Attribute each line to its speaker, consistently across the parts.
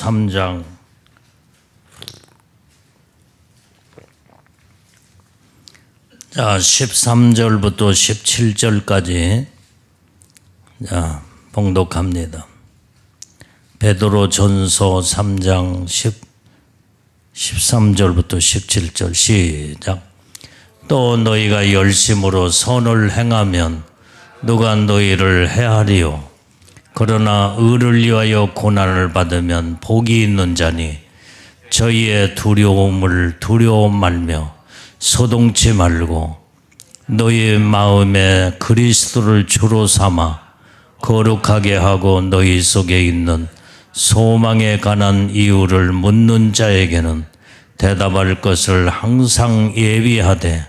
Speaker 1: 3장 13절부터 17절까지 봉독합니다. 베드로전서 3장 13절부터 17절 시작. 또 너희가 열심으로 선을 행하면 누가 너희를 해하리요. 그러나 의를 위하여 고난을 받으면 복이 있는 자니 저희의 두려움을 두려워 말며 소동치 말고 너희의 마음에 그리스도를 주로 삼아 거룩하게 하고 너희 속에 있는 소망에 관한 이유를 묻는 자에게는 대답할 것을 항상 예비하되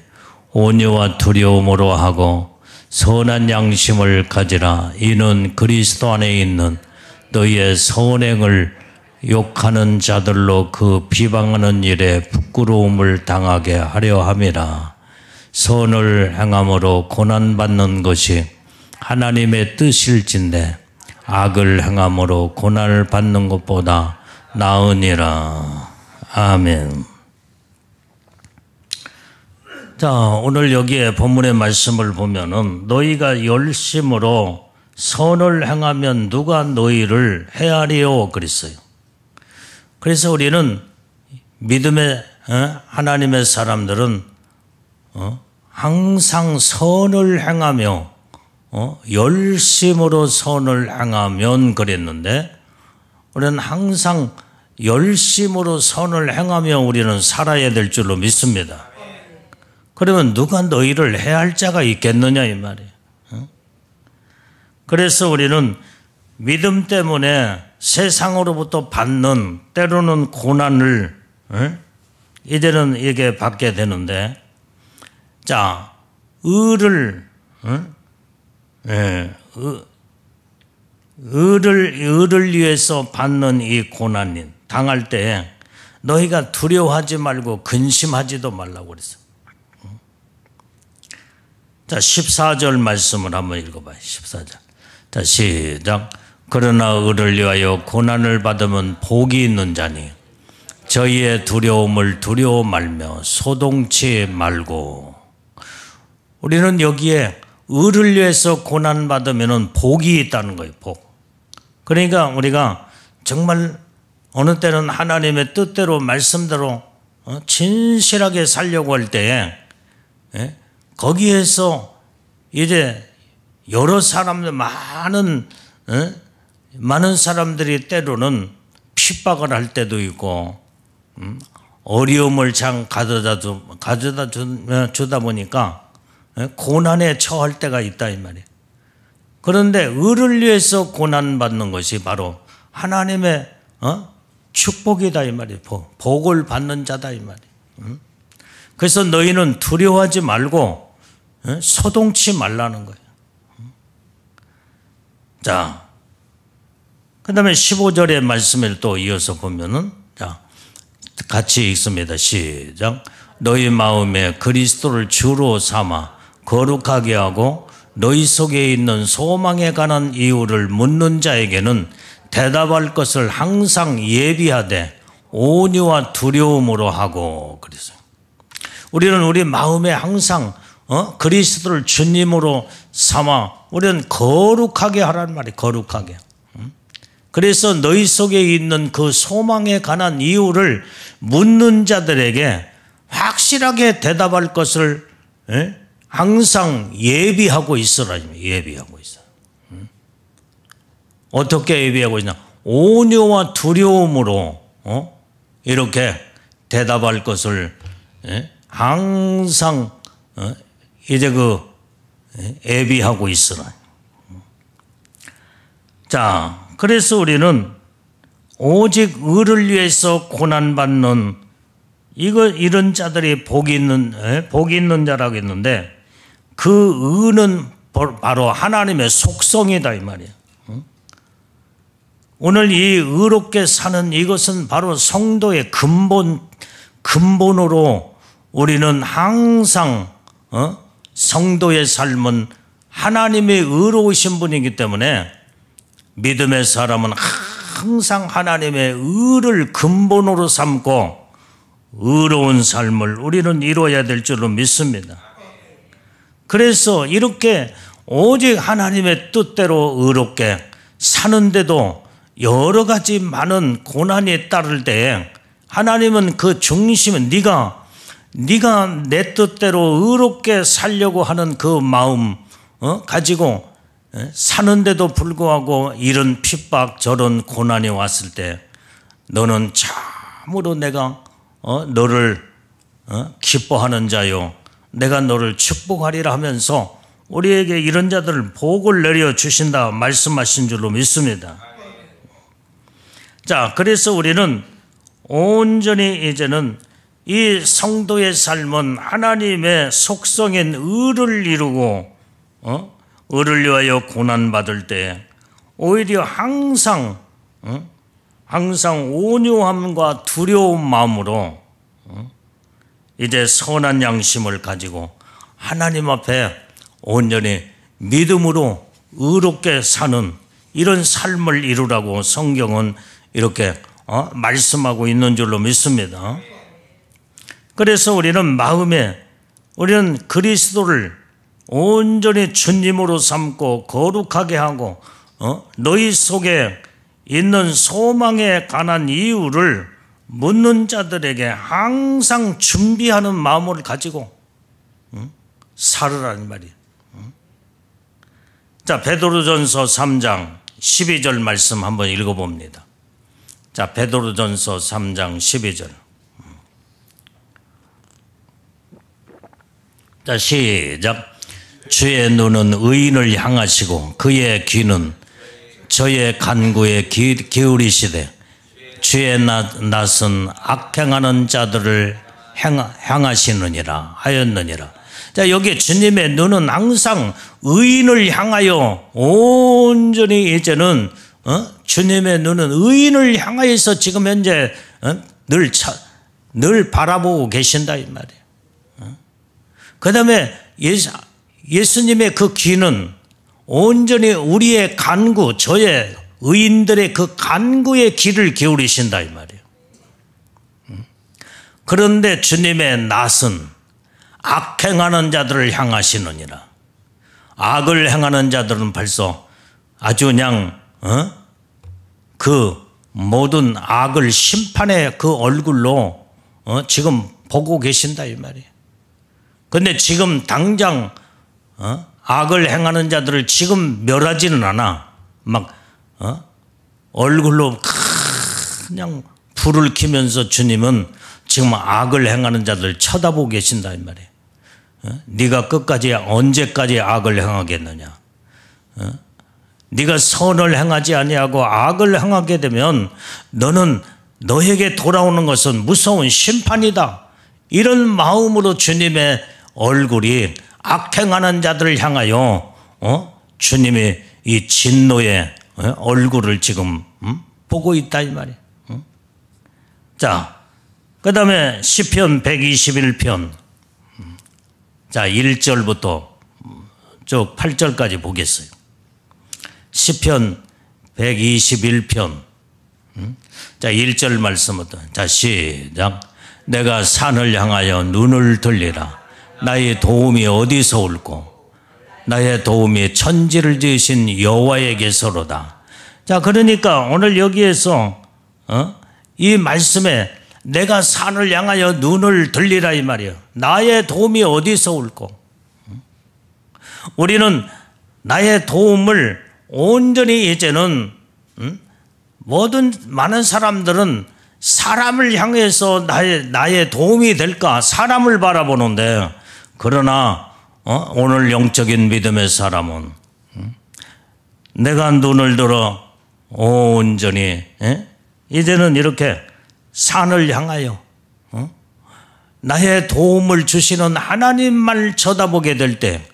Speaker 1: 온유와 두려움으로 하고 선한 양심을 가지라. 이는 그리스도 안에 있는 너희의 선행을 욕하는 자들로 그 비방하는 일에 부끄러움을 당하게 하려 함이라. 선을 행함으로 고난받는 것이 하나님의 뜻일진데 악을 행함으로 고난을 받는 것보다 나으니라. 아멘. 자, 오늘 여기에 본문의 말씀을 보면은 너희가 열심으로 선을 행하면 누가 너희를 헤아리요 그랬어요. 그래서 우리는 믿음의 하나님의 사람들은 항상 선을 행하며 열심으로 선을 행하면 그랬는데 우리는 항상 열심으로 선을 행하며 우리는 살아야 될 줄로 믿습니다. 그러면 누가 너희를 해할 자가 있겠느냐 이 말이에요. 그래서 우리는 믿음 때문에 세상으로부터 받는 때로는 고난을 이제는 이게 받게 되는데, 자, 의를 위해서 받는 이 고난인 당할 때 너희가 두려워하지 말고 근심하지도 말라고 그랬어요. 자, 14절 말씀을 한번 읽어봐요. 14절. 자, 시작. 그러나 의를 위하여 고난을 받으면 복이 있는 자니 저희의 두려움을 두려워 말며 소동치 말고. 우리는 여기에 의를 위해서 고난 받으면 복이 있다는 거예요. 복. 그러니까 우리가 정말 어느 때는 하나님의 뜻대로 말씀대로 진실하게 살려고 할 때에 거기에서 이제 여러 사람들 많은 사람들이 때로는 핍박을 할 때도 있고 어려움을 참 가져다 주다 보니까 고난에 처할 때가 있다 이 말이에요. 그런데 의를 위해서 고난받는 것이 바로 하나님의 축복이다 이 말이에요. 복을 받는 자다 이 말이에요. 그래서 너희는 두려워하지 말고 소동치 말라는 거예요. 자, 그 다음에 15절의 말씀을 또 이어서 보면은, 자, 같이 읽습니다. 시작. 너희 마음에 그리스도를 주로 삼아 거룩하게 하고 너희 속에 있는 소망에 관한 이유를 묻는 자에게는 대답할 것을 항상 예비하되 온유와 두려움으로 하고 그랬어요. 우리는 우리 마음에 항상 그리스도를 주님으로 삼아 우리는 거룩하게 하라는 말이에요. 거룩하게. 그래서 너희 속에 있는 그 소망에 관한 이유를 묻는 자들에게 확실하게 대답할 것을 항상 예비하고 있으라. 예비하고 있어. 어떻게 예비하고 있냐? 온유와 두려움으로 이렇게 대답할 것을 항상 이제 예비하고 있으라. 자, 그래서 우리는 오직 의를 위해서 고난받는 이런 자들이 복이 있는 자라고 했는데 그 의는 바로 하나님의 속성이다 이 말이에요. 오늘 이 의롭게 사는 이것은 바로 성도의 근본으로 우리는 항상 성도의 삶은 하나님의 의로우신 분이기 때문에 믿음의 사람은 항상 하나님의 의를 근본으로 삼고 의로운 삶을 우리는 이루어야 될 줄로 믿습니다. 그래서 이렇게 오직 하나님의 뜻대로 의롭게 사는데도 여러 가지 많은 고난이 따를 때 하나님은 그 중심은 네가 내 뜻대로 의롭게 살려고 하는 그 마음 가지고 사는데도 불구하고 이런 핍박 저런 고난이 왔을 때 너는 참으로 내가 너를 기뻐하는 자요 내가 너를 축복하리라 하면서 우리에게 이런 자들을 복을 내려주신다 말씀하신 줄로 믿습니다. 자, 그래서 우리는 온전히 이제는 이 성도의 삶은 하나님의 속성인 의를 이루고 의를 위하여 고난받을 때 오히려 항상 온유함과 두려운 마음으로 이제 선한 양심을 가지고 하나님 앞에 온전히 믿음으로 의롭게 사는 이런 삶을 이루라고 성경은 이렇게 말씀하고 있는 줄로 믿습니다. 그래서 우리는 우리는 그리스도를 온전히 주님으로 삼고 거룩하게 하고 너희 속에 있는 소망에 관한 이유를 묻는 자들에게 항상 준비하는 마음을 가지고 살으라는 말이에요. 자, 베드로전서 3장 12절 말씀 한번 읽어봅니다. 자, 베드로전서 3장 12절. 자, 시작. 주의 눈은 의인을 향하시고 그의 귀는 저의 간구에 기울이시되 주의 낯은 악행하는 자들을 향하시느니라 하였느니라. 자, 여기 주님의 눈은 항상 의인을 향하여 온전히 이제는 주님의 눈은 의인을 향하여서 지금 현재 늘 바라보고 계신다 이 말이에요. 그 다음에 예수님의 그 귀는 온전히 우리의 간구, 저의 의인들의 그 간구의 귀를 기울이신다 이 말이에요. 그런데 주님의 낯은 악행하는 자들을 향하시느니라. 악을 행하는 자들은 벌써 아주 그냥 그 모든 악을 심판의 그 얼굴로 지금 보고 계신다 이 말이에요. 근데 지금 당장 악을 행하는 자들을 지금 멸하지는 않아. 막 얼굴로 그냥 불을 켜면서 주님은 지금 악을 행하는 자들을 쳐다보고 계신다 이 말이에요. 네가 끝까지 언제까지 악을 행하겠느냐. 네가 선을 행하지 아니하고 악을 행하게 되면 너는 너에게 돌아오는 것은 무서운 심판이다. 이런 마음으로 주님의 얼굴이 악행하는 자들을 향하여 주님이 이 진노의 얼굴을 지금 보고 있다 이 말이에요. 자, 그 다음에 시편 121편 자 1절부터 쭉 8절까지 보겠어요. 시편 121편 자 1절 말씀부터 자 시작. 내가 산을 향하여 눈을 들리라. 나의 도움이 어디서 올꼬? 나의 도움이 천지를 지으신 여호와에게서로다. 자, 그러니까 오늘 여기에서 이 말씀에 내가 산을 향하여 눈을 들리라 이 말이에요. 나의 도움이 어디서 올꼬? 우리는 나의 도움을 온전히 이제는 모든 많은 사람들은 사람을 향해서 나의 도움이 될까 사람을 바라보는데 그러나 오늘 영적인 믿음의 사람은 내가 눈을 들어 온전히 이제는 이렇게 산을 향하여 나의 도움을 주시는 하나님만 쳐다보게 될 때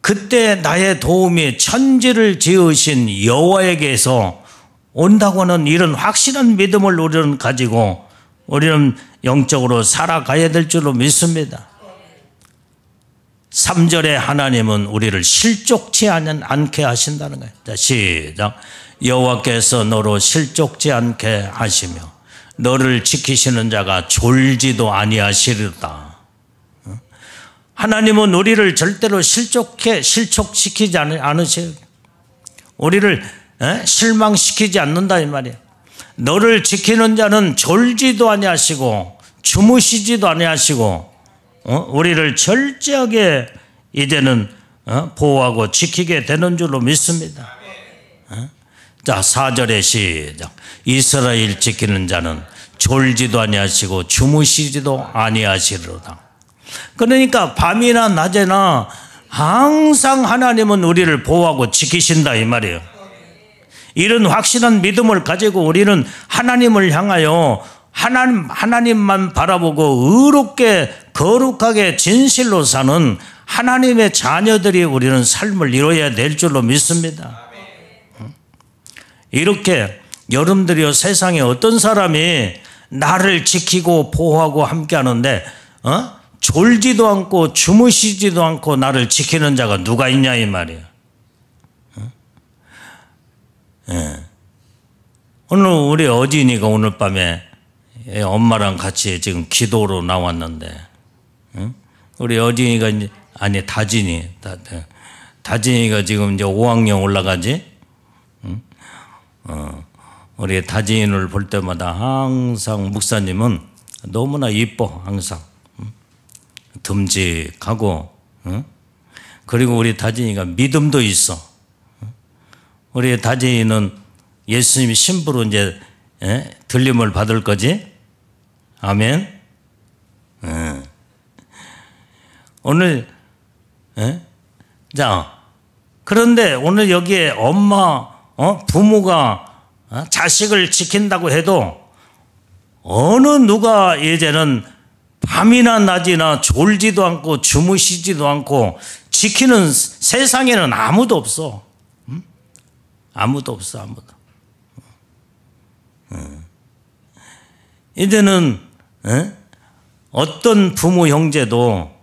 Speaker 1: 그때 나의 도움이 천지를 지으신 여호와에게서 온다고 하는 이런 확실한 믿음을 우리는 가지고 우리는 영적으로 살아가야 될 줄로 믿습니다. 3절에 하나님은 우리를 실족치 않게 하신다는 거예요. 자, 시작. 여호와께서 너로 실족치 않게 하시며 너를 지키시는 자가 졸지도 아니하시리로다. 하나님은 우리를 절대로 실족시키지 않으세요. 우리를 실망시키지 않는다 이 말이에요. 너를 지키는 자는 졸지도 아니하시고 주무시지도 아니하시고 우리를 철저하게 이제는 보호하고 지키게 되는 줄로 믿습니다. 자, 4절에 시작. 이스라엘 지키는 자는 졸지도 아니하시고 주무시지도 아니하시리로다. 그러니까 밤이나 낮에나 항상 하나님은 우리를 보호하고 지키신다 이 말이에요. 이런 확실한 믿음을 가지고 우리는 하나님을 향하여 하나님만 바라보고 의롭게 거룩하게 진실로 사는 하나님의 자녀들이 우리는 삶을 이뤄야 될 줄로 믿습니다. 이렇게 여러분들이요, 세상에 어떤 사람이 나를 지키고 보호하고 함께 하는데 졸지도 않고 주무시지도 않고 나를 지키는 자가 누가 있냐 이 말이에요. 오늘 우리 어진이가 오늘 밤에 엄마랑 같이 지금 기도로 나왔는데, 우리 어진이가 이제, 아니, 다진이가 지금 이제 5학년 올라가지? 우리 다진이를 볼 때마다 항상 목사님은 너무나 이뻐, 항상. 듬직하고, 그리고 우리 다진이가 믿음도 있어. 우리 다진이는 예수님이 신부로 이제 들림을 받을 거지? 아멘. 오늘 자, 그런데 오늘 여기에 엄마 부모가 자식을 지킨다고 해도 어느 누가 이제는 밤이나 낮이나 졸지도 않고 주무시지도 않고 지키는 세상에는 아무도 없어. 아무도 없어, 아무도. 이제는 어떤 부모 형제도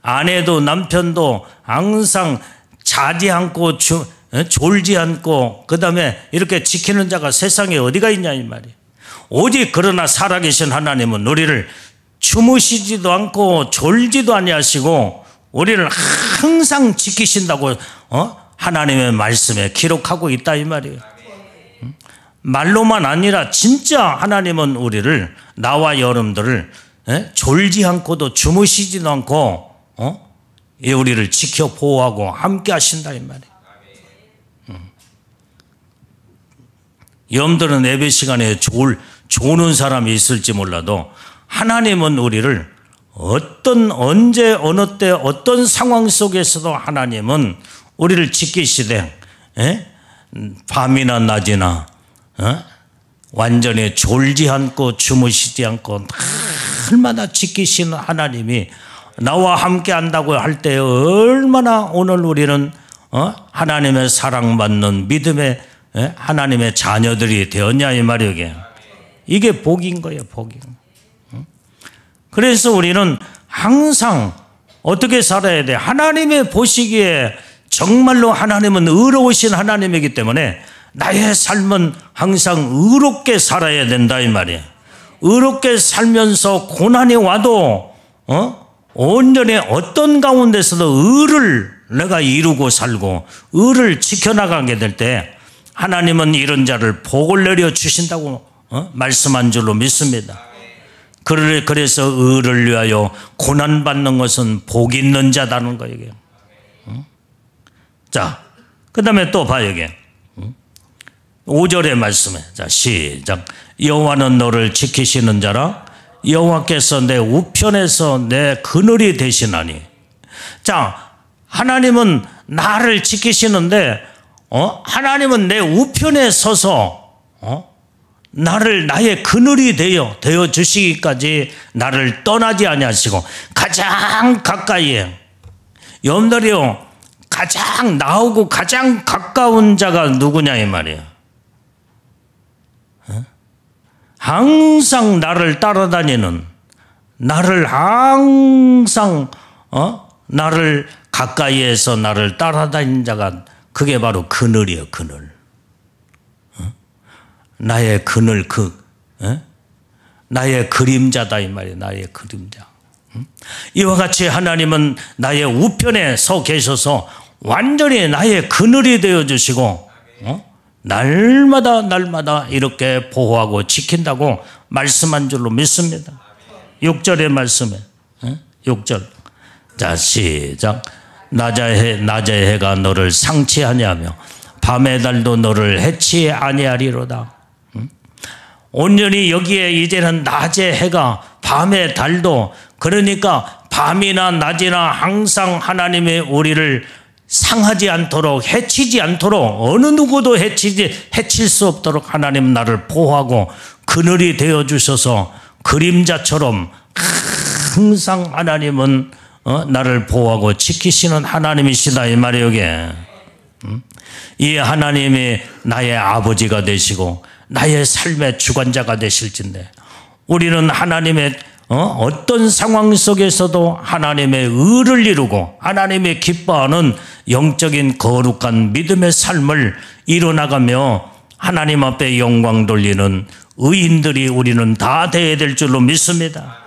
Speaker 1: 아내도 남편도 항상 자지 않고 졸지 않고 그 다음에 이렇게 지키는 자가 세상에 어디가 있냐 이 말이에요. 오직 그러나 살아계신 하나님은 우리를 주무시지도 않고 졸지도 아니하시고 우리를 항상 지키신다고 하나님의 말씀에 기록하고 있다 이 말이에요. 말로만 아니라 진짜 하나님은 우리를, 나와 여러분들을 졸지 않고도 주무시지도 않고 우리를 지켜 보호하고 함께 하신다 이 말이에요. 여러분들은 예배 시간에 조는 사람이 있을지 몰라도 하나님은 우리를 언제 어느 때 어떤 상황 속에서도 하나님은 우리를 지키시되 밤이나 낮이나 완전히 졸지 않고 주무시지 않고 얼마나 지키시는 하나님이 나와 함께 한다고 할 때 얼마나 오늘 우리는 하나님의 사랑받는 믿음의 하나님의 자녀들이 되었냐 이 말이에요. 이게 복인 거예요, 복인. 그래서 우리는 항상 어떻게 살아야 돼? 하나님의 보시기에 정말로 하나님은 의로우신 하나님이기 때문에 나의 삶은 항상 의롭게 살아야 된다 이 말이에요. 의롭게 살면서 고난이 와도 온전히 어떤 가운데서도 의를 내가 이루고 살고 의를 지켜나가게 될 때 하나님은 이런 자를 복을 내려 주신다고 말씀한 줄로 믿습니다. 그래서 의를 위하여 고난받는 것은 복 있는 자다는 거예요. 자, 그 다음에 또 봐 여기 5절의 말씀에, 자 시작. 여호와는 너를 지키시는 자라. 여호와께서 내 우편에서 내 그늘이 되시나니. 자, 하나님은 나를 지키시는데 하나님은 내 우편에 서서 나를 나의 그늘이 되어 주시기까지 나를 떠나지 아니하시고 가장 가까이에, 여러분들이요, 가장 나오고 가장 가까운 자가 누구냐 이 말이에요. 항상 나를 따라다니는, 나를 항상 나를 가까이에서 나를 따라다니는 자가 그게 바로 그늘이에요. 그늘. 나의 그늘, 나의 그림자다 이 말이에요. 나의 그림자. 이와 같이 하나님은 나의 우편에 서 계셔서 완전히 나의 그늘이 되어주시고 날마다 이렇게 보호하고 지킨다고 말씀한 줄로 믿습니다. 6절의 말씀에 6절. 자, 시작. 낮의 해가 너를 상치하냐며 밤의 달도 너를 해치 아니하리로다. 온전히 여기에 이제는 낮의 해가 밤의 달도, 그러니까 밤이나 낮이나 항상 하나님의 우리를 상하지 않도록, 해치지 않도록, 어느 누구도 해칠 수 없도록 하나님 나를 보호하고 그늘이 되어주셔서 그림자처럼 항상 하나님은 나를 보호하고 지키시는 하나님이시다 이 말이에요. 이게 이 하나님이 나의 아버지가 되시고 나의 삶의 주관자가 되실진데, 우리는 하나님의 어떤 상황 속에서도 하나님의 의를 이루고 하나님의 기뻐하는 영적인 거룩한 믿음의 삶을 이뤄나가며 하나님 앞에 영광 돌리는 의인들이 우리는 다 되어야 될 줄로 믿습니다.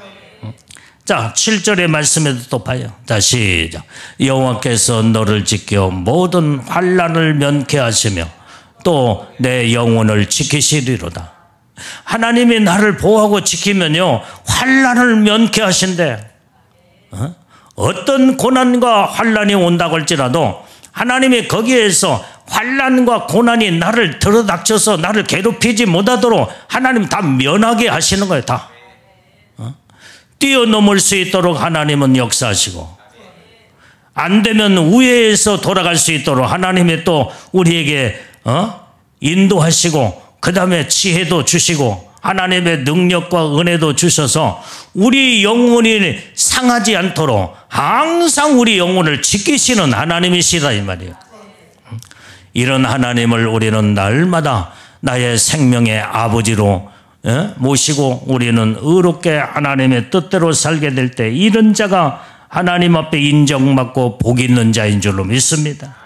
Speaker 1: 자, 7절의 말씀에도 또 봐요. 자, 시작. 여호와께서 너를 지켜 모든 환난을 면케 하시며 또 내 영혼을 지키시리로다. 하나님이 나를 보호하고 지키면요, 환난을 면케 하신대. 어떤 고난과 환난이 온다고 할지라도 하나님이 거기에서 환난과 고난이 나를 들어닥쳐서 나를 괴롭히지 못하도록 하나님 다 면하게 하시는 거예요. 다 뛰어넘을 수 있도록 하나님은 역사하시고, 안 되면 우회해서 돌아갈 수 있도록 하나님이 또 우리에게 인도하시고, 그 다음에 지혜도 주시고 하나님의 능력과 은혜도 주셔서 우리 영혼이 상하지 않도록 항상 우리 영혼을 지키시는 하나님이시다 이 말이에요. 이런 하나님을 우리는 날마다 나의 생명의 아버지로 모시고 우리는 의롭게 하나님의 뜻대로 살게 될 때 이런 자가 하나님 앞에 인정받고 복 있는 자인 줄로 믿습니다.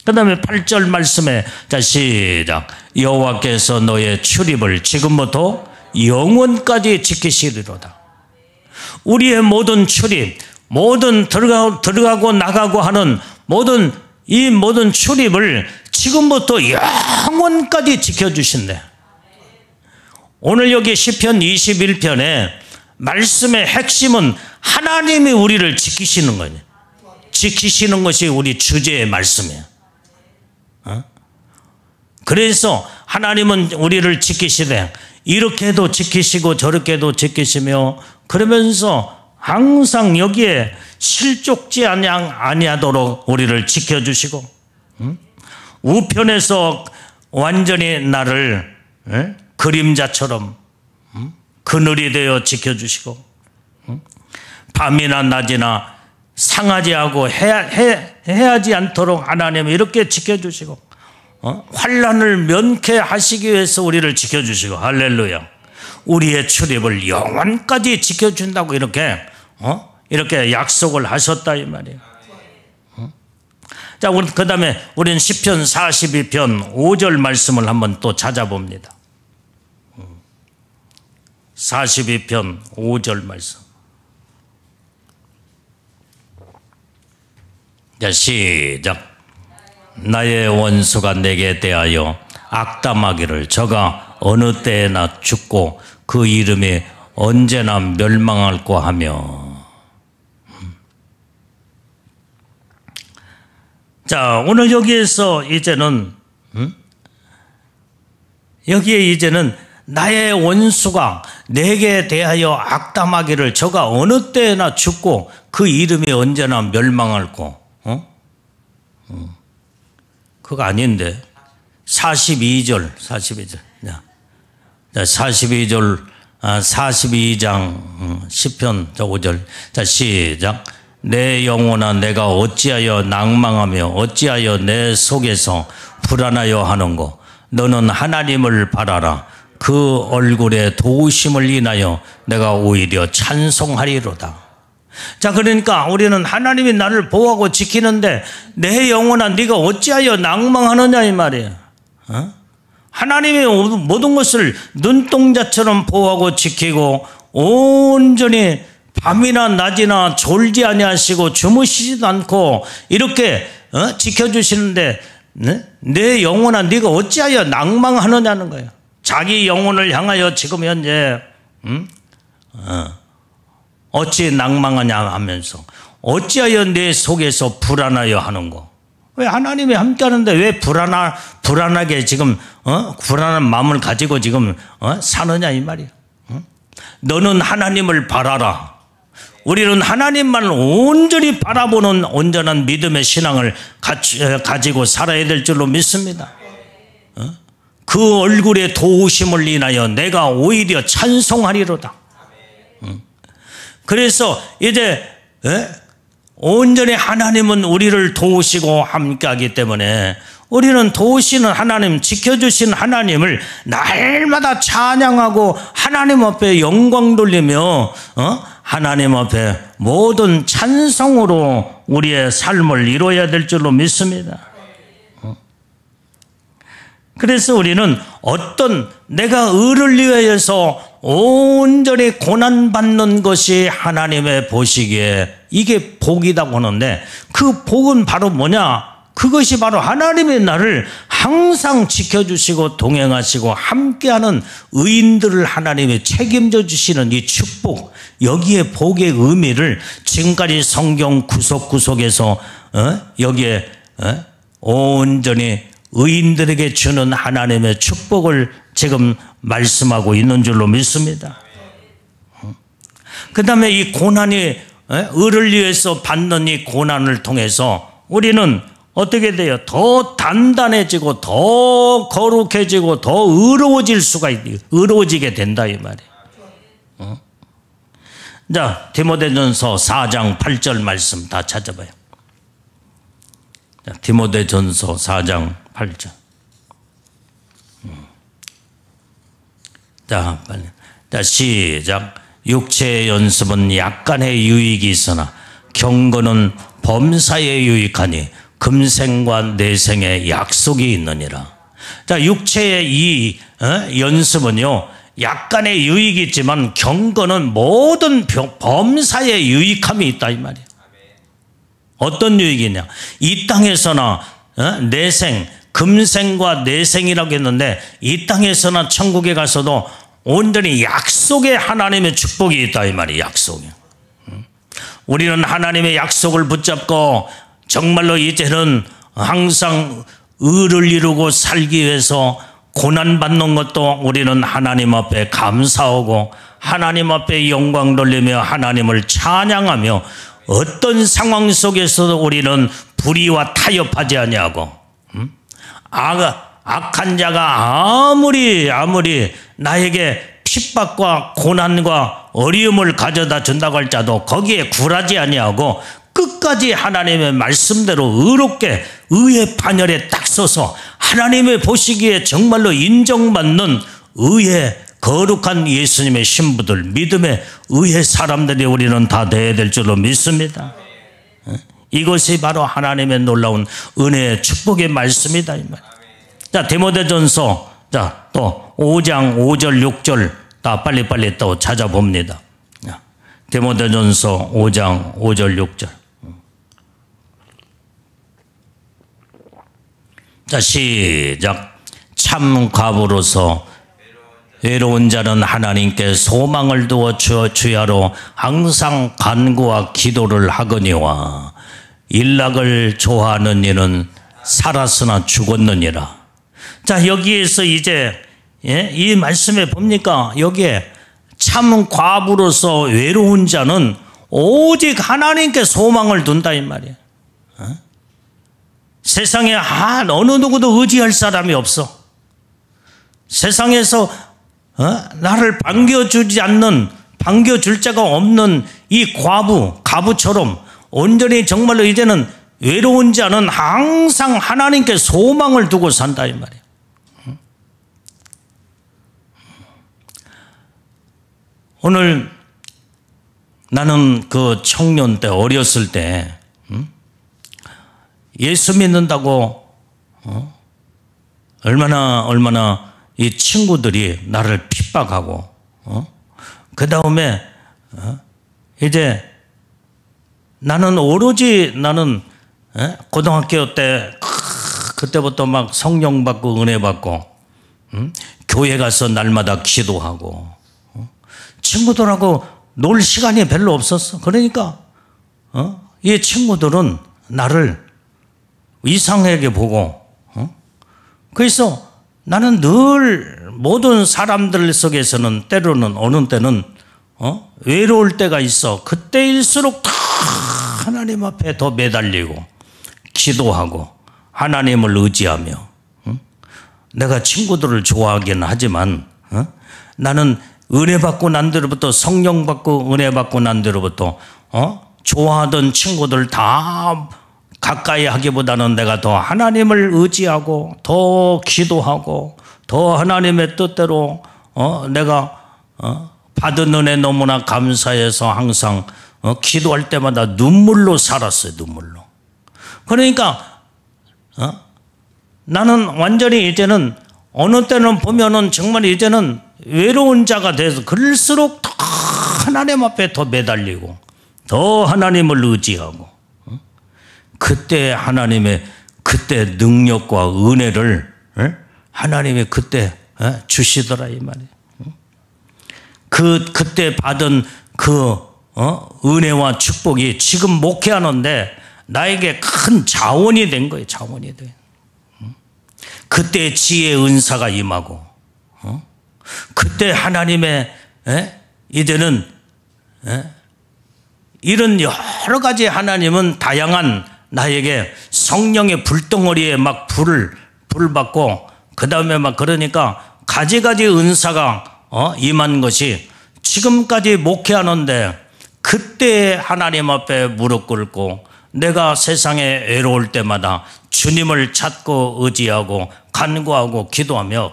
Speaker 1: 그 다음에 8절 말씀에, 자, 시작. 여호와께서 너의 출입을 지금부터 영원까지 지키시리로다. 우리의 모든 출입, 모든 들어가고 나가고 하는 이 모든 출입을 지금부터 영원까지 지켜주신대. 오늘 여기 시편 21편에 말씀의 핵심은 하나님이 우리를 지키시는 거예요. 지키시는 것이 우리 주제의 말씀이에요. 그래서 하나님은 우리를 지키시되 이렇게도 지키시고 저렇게도 지키시며, 그러면서 항상 여기에 실족지 아니하도록 우리를 지켜주시고, 우편에서 완전히 나를 그림자처럼 그늘이 되어 지켜주시고, 밤이나 낮이나 상하지 하고 해하지 않도록 하나님이 이렇게 지켜주시고, 환난을 면케하시기 위해서 우리를 지켜주시고, 할렐루야. 우리의 출입을 영원까지 지켜준다고 이렇게 약속을 하셨다 이 말이에요. 자, 그 다음에 우리는 시편 42편 5절 말씀을 한번 또 찾아봅니다. 42편 5절 말씀. 자, 시작. 나의 원수가 내게 대하여 악담하기를 저가 어느 때에나 죽고 그 이름이 언제나 멸망할까 하며. 자, 오늘 여기에서 이제는 여기에 이제는 나의 원수가 내게 대하여 악담하기를 저가 어느 때에나 죽고 그 이름이 언제나 멸망할까. 그거 아닌데 42절 자, 42절 42장 10편 5절. 자, 시작. 내 영혼아 내가 어찌하여 낭망하며 어찌하여 내 속에서 불안하여 하는고. 너는 하나님을 바라라. 그 얼굴의 도우심을 인하여 내가 오히려 찬송하리로다. 자, 그러니까 우리는 하나님이 나를 보호하고 지키는데 내 영혼아 네가 어찌하여 낭망하느냐 이 말이에요. 하나님이 모든 것을 눈동자처럼 보호하고 지키고 온전히 밤이나 낮이나 졸지 아니하시고 주무시지도 않고 이렇게 지켜주시는데 내 영혼아 네가 어찌하여 낭망하느냐는 거예요. 자기 영혼을 향하여 지금 현재 어찌 낭망하냐 하면서 어찌하여 내 속에서 불안하여 하는고. 왜 하나님이 함께하는데 왜 불안하게 지금 불안한 마음을 가지고 지금 사느냐 이 말이야. 너는 하나님을 바라라. 우리는 하나님만 온전히 바라보는 온전한 믿음의 신앙을 가지고 살아야 될 줄로 믿습니다. 그 얼굴의 도우심을 인하여 내가 오히려 찬송하리로다. 그래서 이제 온전히 하나님은 우리를 도우시고 함께하기 때문에 우리는 도우시는 하나님, 지켜주신 하나님을 날마다 찬양하고 하나님 앞에 영광 돌리며 하나님 앞에 모든 찬송으로 우리의 삶을 이루어야 될 줄로 믿습니다. 그래서 우리는 어떤 내가 의를 위하여서 온전히 고난받는 것이 하나님의 보시기에 이게 복이라고 하는데 그 복은 바로 뭐냐? 그것이 바로 하나님의 나를 항상 지켜주시고 동행하시고 함께하는 의인들을 하나님이 책임져 주시는 이 축복, 여기에 복의 의미를 지금까지 성경 구석구석에서 여기에 온전히 의인들에게 주는 하나님의 축복을 지금 말씀하고 있는 줄로 믿습니다. 그 다음에 이 고난이 의를 위해서 받는 이 고난을 통해서 우리는 어떻게 돼요? 더 단단해지고 더 거룩해지고 더 의로워지게 된다 이 말이에요. 자, 디모데전서 4장 8절 말씀 다 찾아봐요. 자, 디모데전서 4장 8절. 자, 빨리. 자, 시작. 육체의 연습은 약간의 유익이 있으나 경건은 범사에 유익하니 금생과 내생의 약속이 있느니라. 자, 육체의 이 연습은요 약간의 유익이 있지만 경건은 모든 범사에 유익함이 있다 이 말이에요. 어떤 유익이냐? 이 땅에서나 내생, 금생과 내생이라고 했는데 이 땅에서나 천국에 가서도 온전히 약속의 하나님의 축복이 있다 이 말이에요. 약속이. 우리는 하나님의 약속을 붙잡고 정말로 이제는 항상 의를 이루고 살기 위해서 고난받는 것도 우리는 하나님 앞에 감사하고 하나님 앞에 영광 돌리며 하나님을 찬양하며 어떤 상황 속에서도 우리는 불의와 타협하지 아니하고 악한 자가 아무리 나에게 핍박과 고난과 어려움을 가져다 준다고 할지라도 거기에 굴하지 아니하고 끝까지 하나님의 말씀대로 의롭게 의의 반열에 딱 서서 하나님의 보시기에 정말로 인정받는 의의 거룩한 예수님의 신부들, 믿음의 의의 사람들이 우리는 다 되어야 될 줄로 믿습니다. 이것이 바로 하나님의 놀라운 은혜의 축복의 말씀이다 이 말. 자, 디모데전서 또 5장 5절 6절 다 빨리빨리 또 찾아봅니다. 디모데전서 5장 5절 6절. 자, 시작. 참 과부로서 외로운 자는 하나님께 소망을 두어 주야로 항상 간구와 기도를 하거니와 일락을 좋아하는 이는 살았으나 죽었느니라. 자, 여기에서 이제 이 말씀에 봅니까? 여기에 참 과부로서 외로운 자는 오직 하나님께 소망을 둔다 이 말이에요. 세상에 어느 누구도 의지할 사람이 없어. 세상에서 나를 반겨줄 자가 없는 이 가부처럼 온전히 정말로 이제는 외로운 자는 항상 하나님께 소망을 두고 산다 이 말이에요. 오늘 나는 그 청년 때 어렸을 때 예수 믿는다고 얼마나 이 친구들이 나를 핍박하고 그 다음에 이제 나는 오로지 고등학교 때 그때부터 막 성령 받고 은혜 받고 교회 가서 날마다 기도하고 친구들하고 놀 시간이 별로 없었어. 그러니까 이 친구들은 나를 이상하게 보고 그래서 나는 늘 모든 사람들 속에서는 때로는 어느 때는 외로울 때가 있어. 그때일수록 더 하나님 앞에 더 매달리고 기도하고 하나님을 의지하며 내가 친구들을 좋아하긴 하지만 나는 은혜 받고 난 뒤로부터 성령 받고 은혜 받고 난 뒤로부터 좋아하던 친구들 다 가까이 하기보다는 내가 더 하나님을 의지하고 더 기도하고 더 하나님의 뜻대로 내가 받은 은혜 너무나 감사해서 항상 기도할 때마다 눈물로 살았어요. 눈물로. 그러니까 나는 완전히 이제는 어느 때는 보면은 정말 이제는 외로운 자가 돼서 그럴수록 더 하나님 앞에 더 매달리고 더 하나님을 의지하고 그때 하나님의 그때 능력과 은혜를 하나님이 그때 주시더라 이 말이에요. 그때 받은 그 은혜와 축복이 지금 목회하는데 나에게 큰 자원이 된 거예요. 자원이 돼. 그때 지혜의 은사가 임하고 그때 하나님의 이제는 이런 여러 가지 하나님은 다양한 나에게 성령의 불덩어리에 막 불을 받고 그 다음에 막 그러니까 가지가지 은사가 임한 것이 지금까지 목회하는데 그때 하나님 앞에 무릎 꿇고 내가 세상에 외로울 때마다 주님을 찾고 의지하고 간구하고 기도하며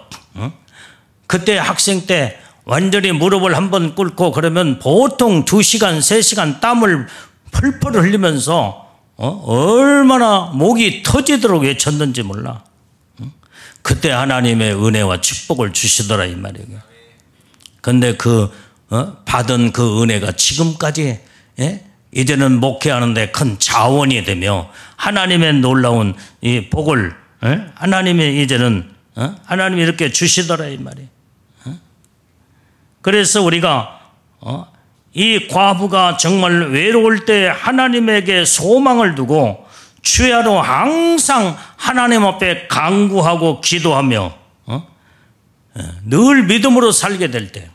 Speaker 1: 그때 학생 때 완전히 무릎을 한번 꿇고 그러면 보통 2시간 3시간 땀을 펄펄 흘리면서 얼마나 목이 터지도록 외쳤는지 몰라. 그때 하나님의 은혜와 축복을 주시더라 이 말이에요. 그런데 받은 그 은혜가 지금까지 이제는 목회하는데 큰 자원이 되며 하나님의 놀라운 이 복을 하나님이 이제는 하나님이 이렇게 주시더라 이 말이에요. 그래서 우리가 이 과부가 정말 외로울 때 하나님에게 소망을 두고 주야로 항상 하나님 앞에 간구하고 기도하며 늘 믿음으로 살게 될 때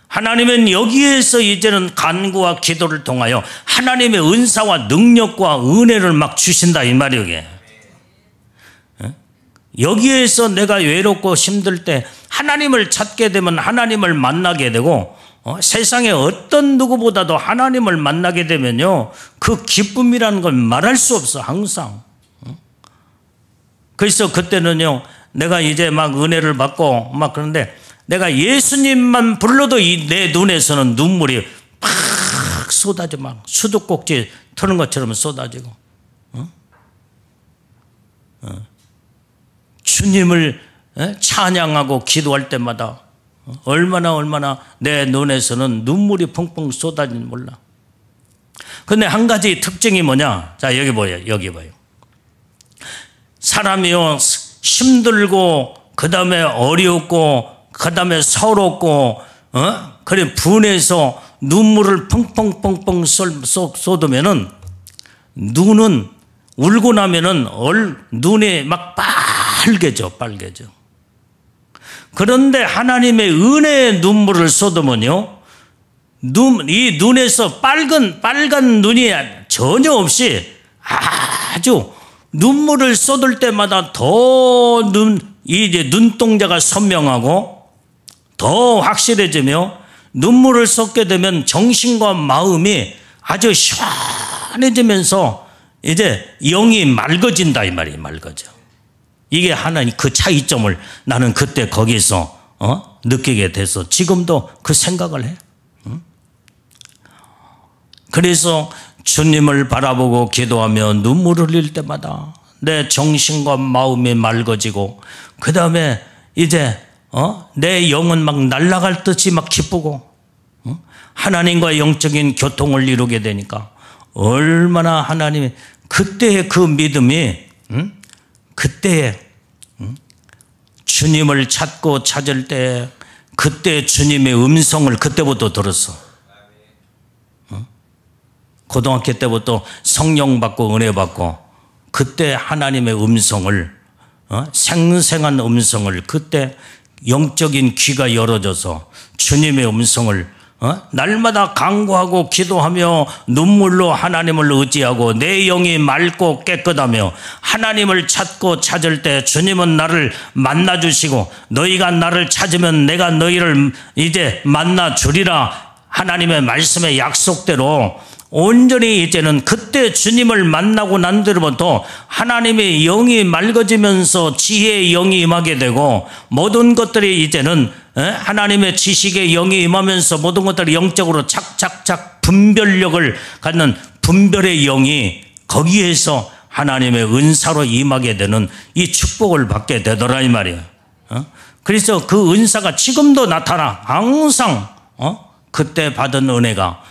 Speaker 1: 하나님은 여기에서 이제는 간구와 기도를 통하여 하나님의 은사와 능력과 은혜를 막 주신다 이 말이에요. 여기에서 내가 외롭고 힘들 때 하나님을 찾게 되면 하나님을 만나게 되고 세상에 어떤 누구보다도 하나님을 만나게 되면요 그 기쁨이라는 걸 말할 수 없어 항상. 그래서 그때는요 내가 이제 막 은혜를 받고 막 그런데 내가 예수님만 불러도 내 눈에서는 눈물이 팍 쏟아져 막 수도꼭지 터는 것처럼 쏟아지고 주님을 찬양하고 기도할 때마다 얼마나 내 눈에서는 눈물이 펑펑 쏟아지는지 몰라. 그런데 한 가지 특징이 뭐냐? 자 여기 봐요. 사람이요 힘들고 그 다음에 어렵고 그 다음에 서럽고 그래 분해서 눈물을 펑펑 쏟으면은 눈은 울고 나면은 눈이 막 빨개져. 그런데 하나님의 은혜의 눈물을 쏟으면요 이 눈에서 빨간 눈이 전혀 없이 아주 눈물을 쏟을 때마다 더 이제 눈동자가 선명하고 더 확실해지며 눈물을 쏟게 되면 정신과 마음이 아주 시원해지면서 이제 영이 맑아진다 이 말이에요. 맑아져. 이게 하나님 그 차이점을 나는 그때 거기서 느끼게 돼서 지금도 그 생각을 해. 그래서 주님을 바라보고 기도하며 눈물 흘릴 때마다 내 정신과 마음이 맑아지고 그 다음에 이제 내 영은 막 날아갈 듯이 막 기쁘고 하나님과 영적인 교통을 이루게 되니까 얼마나 하나님이 그때의 그 믿음이 그때에 주님을 찾고 찾을 때 그때 주님의 음성을 그때부터 들었어. 고등학교 때부터 성령 받고 은혜 받고 그때 하나님의 음성을 생생한 음성을 그때 영적인 귀가 열어져서 주님의 음성을 날마다 간구하고 기도하며 눈물로 하나님을 의지하고 내 영이 맑고 깨끗하며 하나님을 찾고 찾을 때 주님은 나를 만나주시고 너희가 나를 찾으면 내가 너희를 이제 만나주리라 하나님의 말씀의 약속대로 온전히 이제는 그때 주님을 만나고 난 뒤로부터 하나님의 영이 맑아지면서 지혜의 영이 임하게 되고 모든 것들이 이제는 하나님의 지식의 영이 임하면서 모든 것들이 영적으로 착착착 분별력을 갖는 분별의 영이 거기에서 하나님의 은사로 임하게 되는 이 축복을 받게 되더라 이 말이에요. 그래서 그 은사가 지금도 나타나 항상 그때 받은 은혜가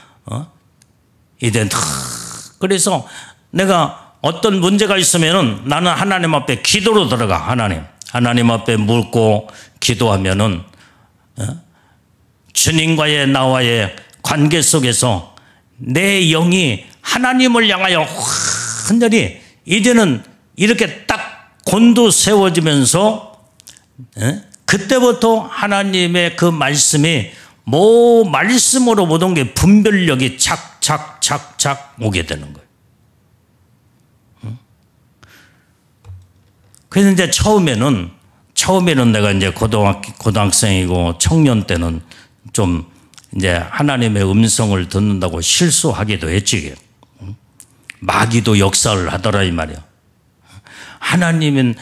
Speaker 1: 이제 그래서 내가 어떤 문제가 있으면은 나는 하나님 앞에 기도로 들어가. 하나님 앞에 묻고 기도하면은 주님과의 나와의 관계 속에서 내 영이 하나님을 향하여 완전히 이제는 이렇게 딱 곤두세워지면서 그때부터 하나님의 그 말씀이 말씀으로 모든 게 분별력이 착착착착 오게 되는 거예요. 그래서 이제 처음에는 내가 이제 고등학생이고 청년 때는 좀 이제 하나님의 음성을 듣는다고 실수하기도 했지. 마귀도 역사를 하더라 이 말이야. 하나님은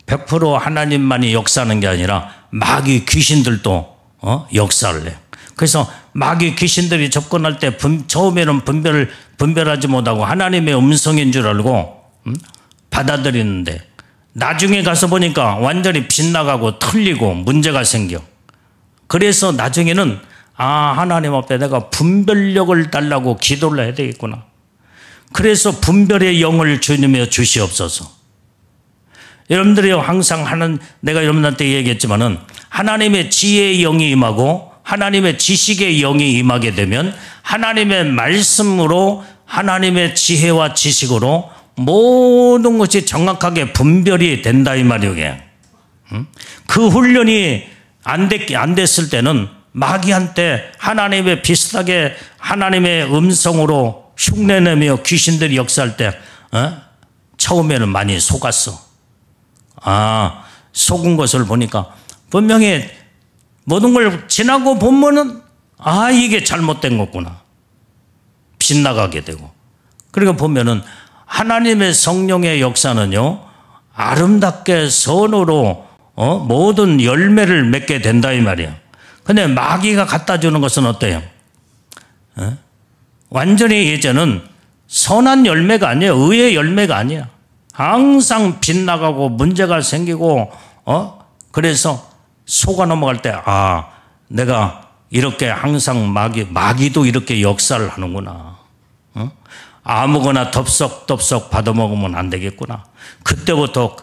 Speaker 1: 100% 하나님만이 역사하는 게 아니라 마귀 귀신들도 역사를 해. 그래서 마귀 귀신들이 접근할 때 처음에는 분별하지 못하고 하나님의 음성인 줄 알고 받아들이는데 나중에 가서 보니까 완전히 빗나가고 틀리고 문제가 생겨. 그래서 나중에는 하나님 앞에 내가 분별력을 달라고 기도를 해야 되겠구나. 그래서 분별의 영을 주님이 주시옵소서. 여러분들이 항상 내가 여러분한테 얘기했지만은 하나님의 지혜의 영이 임하고 하나님의 지식의 영이 임하게 되면 하나님의 말씀으로 하나님의 지혜와 지식으로 모든 것이 정확하게 분별이 된다 이 말이에요. 그 훈련이 안 됐을 때는 마귀한테 하나님의 비슷하게 하나님의 음성으로 흉내내며 귀신들이 역사할 때 처음에는 많이 속았어. 속은 것을 보니까 분명히 모든 걸 지나고 보면은 이게 잘못된 거구나. 빗나가게 되고. 그러니까 보면은 하나님의 성령의 역사는요 아름답게 선으로 모든 열매를 맺게 된다 이 말이에요. 근데 마귀가 갖다 주는 것은 어때요? 완전히 이제는 선한 열매가 아니에요. 의의 열매가 아니야. 항상 빗나가고 문제가 생기고 그래서 속아 넘어갈 때 내가 이렇게 항상 마귀도 이렇게 역사를 하는구나. 아무거나 덥석덥석 받아먹으면 안 되겠구나. 그때부터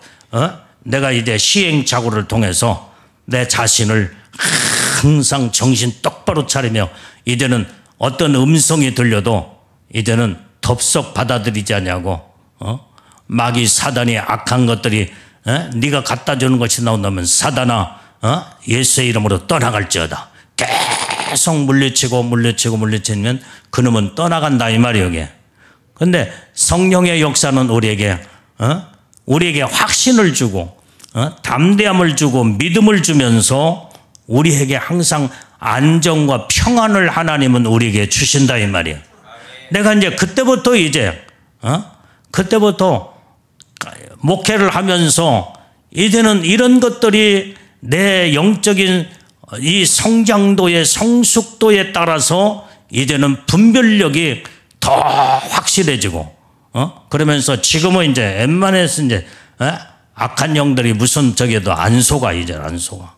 Speaker 1: 내가 이제 시행착오를 통해서 내 자신을 항상 정신 똑바로 차리며 이제는 어떤 음성이 들려도 이제는 덥석 받아들이지 않냐고 마귀 사단이 악한 것들이 네가 갖다 주는 것이 나온다면 사단아 예수의 이름으로 떠나갈지어다. 계속 물리치면 그놈은 떠나간다 이 말이에요. 이게. 근데 성령의 역사는 우리에게 확신을 주고 담대함을 주고 믿음을 주면서 우리에게 항상 안정과 평안을 하나님은 우리에게 주신다 이 말이에요. 내가 이제 그때부터 목회를 하면서 이제는 이런 것들이 내 영적인 이 성장도의 성숙도에 따라서 이제는 분별력이 더 확실해지고, 그러면서 지금은 이제 웬만해서 이제, 악한 영들이 무슨 저게도 안 속아, 이제 안 속아.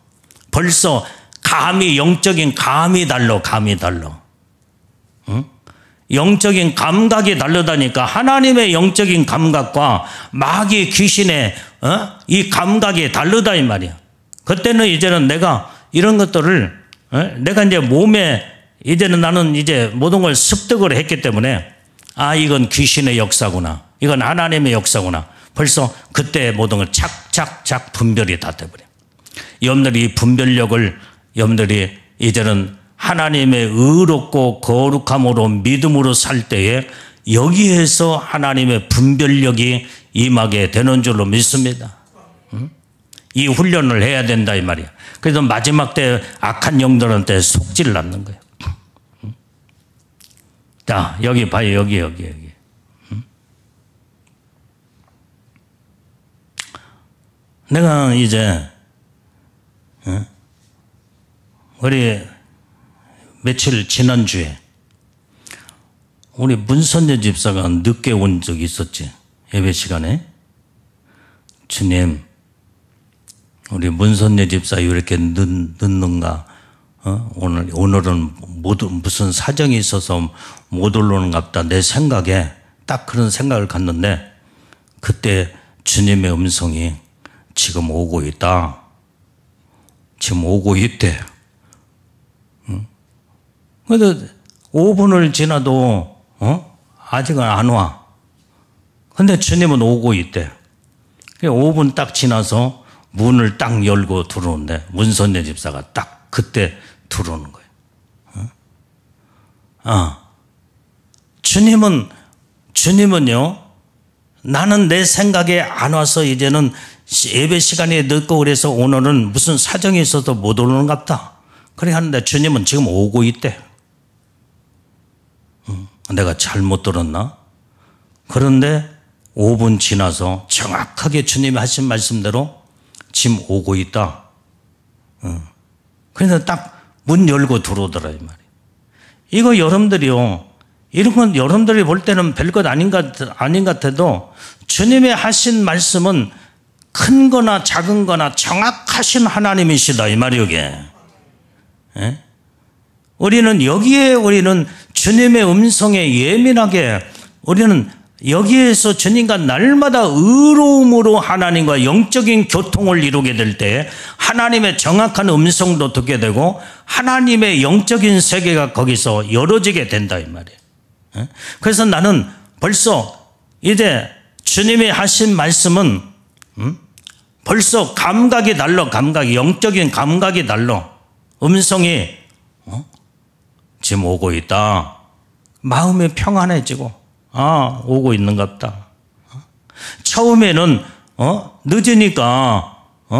Speaker 1: 벌써 감이, 영적인 감이 달라, 감이 달라. 영적인 감각이 다르다니까. 하나님의 영적인 감각과 마귀 귀신의 이 감각이 다르다 이 말이야. 그때는 이제는 내가 이런 것들을 내가 이제 몸에 이제는 나는 이제 모든 걸 습득을 했기 때문에 아, 이건 귀신의 역사구나, 이건 하나님의 역사구나. 벌써 그때 모든 걸 착착착 분별이 다 돼버려. 여러분들이 이 분별력을 여러분들이 이제는 하나님의 의롭고 거룩함으로 믿음으로 살 때에 여기에서 하나님의 분별력이 임하게 되는 줄로 믿습니다. 이 훈련을 해야 된다 이 말이야. 그래서 마지막 때 악한 영들한테 속지를 않는 거예요. 자, 여기 봐요. 여기. 내가 이제 우리 며칠 지난주에 우리 문선재 집사가 늦게 온 적이 있었지. 예배 시간에. 주님, 우리 문선재 집사 이렇게 늦는가? 오늘은 무슨 사정이 있어서 못 올라오는갑다. 내 생각에 딱 그런 생각을 갖는데 그때 주님의 음성이 지금 오고 있다. 지금 오고 있대. 그래도 5분을 지나도 아직은 안 와. 근데 주님은 오고 있대. 5분 딱 지나서 문을 딱 열고 들어오는데 문선재 집사가 딱 그때 들어오는 거예요. 주님은요, 나는 내 생각에 안 와서 이제는 예배 시간이 늦고 그래서 오늘은 무슨 사정이 있어서 못 오는갑다. 그래 하는데 주님은 지금 오고 있대. 내가 잘못 들었나? 그런데 5분 지나서 정확하게 주님이 하신 말씀대로 지금 오고 있다. 그래서 딱 문 열고 들어오더라 이 말이에요. 이거 여러분들이요, 이런 건 여러분들이 볼 때는 별것 아닌 것 같아도 주님의 하신 말씀은 큰 거나 작은 거나 정확하신 하나님이시다 이 말이에요. 이게. 우리는 여기에 우리는 주님의 음성에 예민하게 우리는 여기에서 주님과 날마다 의로움으로 하나님과 영적인 교통을 이루게 될 때 하나님의 정확한 음성도 듣게 되고 하나님의 영적인 세계가 거기서 열어지게 된다 이 말이에요. 그래서 나는 벌써 이제 주님이 하신 말씀은 벌써 감각이 달라. 감각이, 영적인 감각이 달라. 음성이 지금 오고 있다. 마음이 평안해지고 오고 있는갑다. 처음에는 늦으니까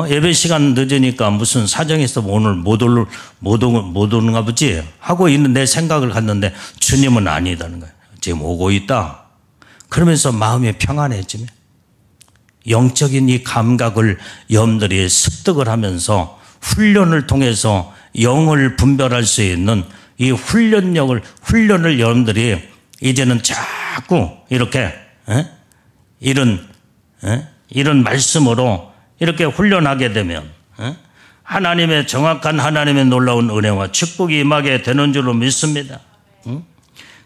Speaker 1: 예배 시간 늦으니까 무슨 사정이 있어 오늘 못 오는가 보지 하고 있는 내 생각을 갖는데 주님은 아니다는 거예요. 지금 오고 있다. 그러면서 마음이 평안해지면 영적인 이 감각을 여러분들이 습득을 하면서 훈련을 통해서 영을 분별할 수 있는 이 훈련을 여러분들이 이제는 자꾸 이렇게 이런 말씀으로 이렇게 훈련하게 되면 하나님의 정확한 하나님의 놀라운 은혜와 축복이 임하게 되는 줄로 믿습니다.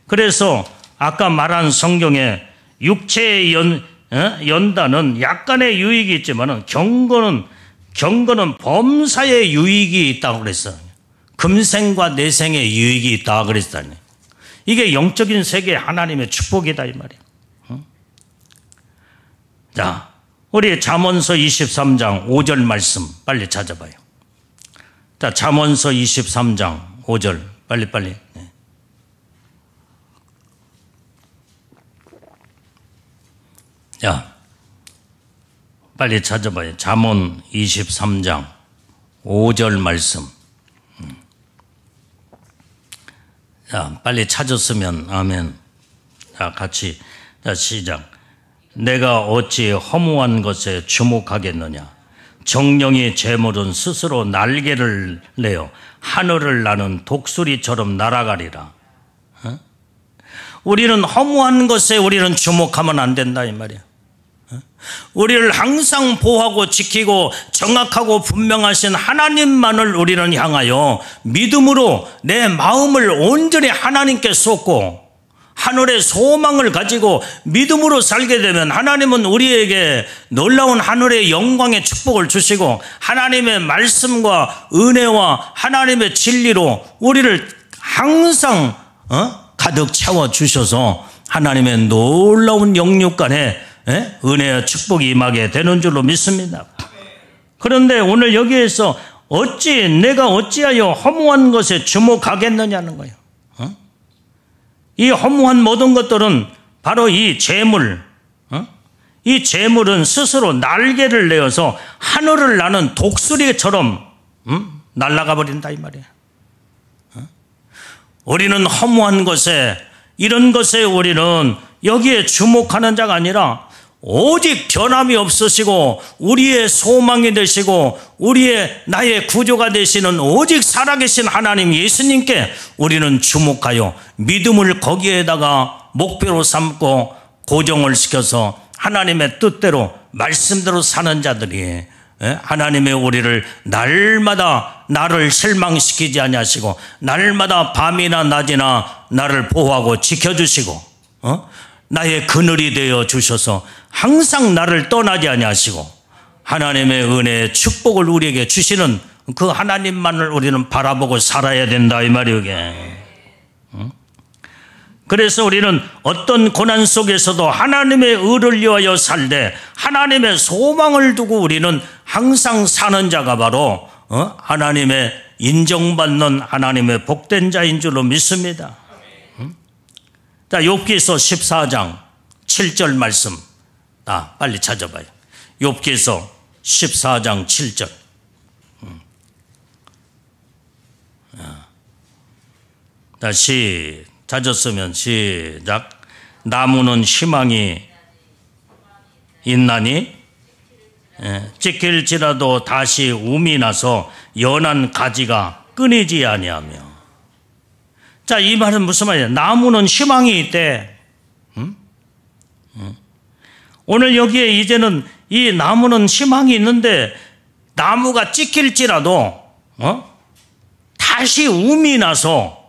Speaker 1: 그래서 아까 말한 성경에 육체의 연단은 약간의 유익이 있지만 경건은 범사의 유익이 있다고 그랬어요. 금생과 내생의 유익이 있다고 그랬어요. 이게 영적인 세계의 하나님의 축복이다 이 말이에요. 자, 우리 잠언서 23장 5절 말씀 빨리 찾아봐요. 자, 잠언서 23장 5절 빨리. 네. 자, 빨리 찾아봐요. 잠언 23장 5절 말씀. 자, 빨리 찾았으면 아멘. 자, 같이. 자, 시작. 내가 어찌 허무한 것에 주목하겠느냐. 정령이 재물은 스스로 날개를 내어 하늘을 나는 독수리처럼 날아가리라. 우리는 허무한 것에 우리는 주목하면 안 된다 이 말이야. 우리를 항상 보호하고 지키고 정확하고 분명하신 하나님만을 우리는 향하여 믿음으로 내 마음을 온전히 하나님께 쏟고 하늘의 소망을 가지고 믿음으로 살게 되면 하나님은 우리에게 놀라운 하늘의 영광의 축복을 주시고 하나님의 말씀과 은혜와 하나님의 진리로 우리를 항상 가득 채워주셔서 하나님의 놀라운 영육간에 은혜와 축복이 임하게 되는 줄로 믿습니다. 그런데 오늘 여기에서 내가 어찌하여 허무한 것에 주목하겠느냐는 거예요. 이 허무한 모든 것들은 바로 이 재물, 이 재물은 스스로 날개를 내어서 하늘을 나는 독수리처럼 날아가 버린다 이 말이에요. 우리는 허무한 것에, 이런 것에 우리는 여기에 주목하는 자가 아니라 오직 변함이 없으시고 우리의 소망이 되시고 나의 구조가 되시는 오직 살아계신 하나님 예수님께 우리는 주목하여 믿음을 거기에다가 목표로 삼고 고정을 시켜서 하나님의 뜻대로 말씀대로 사는 자들이 하나님의 우리를 날마다 나를 실망시키지 아니하시고 날마다 밤이나 낮이나 나를 보호하고 지켜주시고 나의 그늘이 되어 주셔서 항상 나를 떠나지 아니하시고 하나님의 은혜의 축복을 우리에게 주시는 그 하나님만을 우리는 바라보고 살아야 된다 이 말이에요. 그래서 우리는 어떤 고난 속에서도 하나님의 의를 위하여 살되 하나님의 소망을 두고 우리는 항상 사는 자가 바로 하나님의 인정받는 하나님의 복된 자인 줄로 믿습니다. 자, 욥기서 14장 7절 말씀 빨리 찾아봐요. 욥기서 14장 7절. 다시 찾았으면 시작. 나무는 희망이 있나니 찢길지라도 다시 움이 나서 연한 가지가 끊이지 아니하며. 자, 이 말은 무슨 말이야? 나무는 희망이 있대. 오늘 여기에 이제는 이 나무는 희망이 있는데 나무가 찢길지라도 다시 움이 나서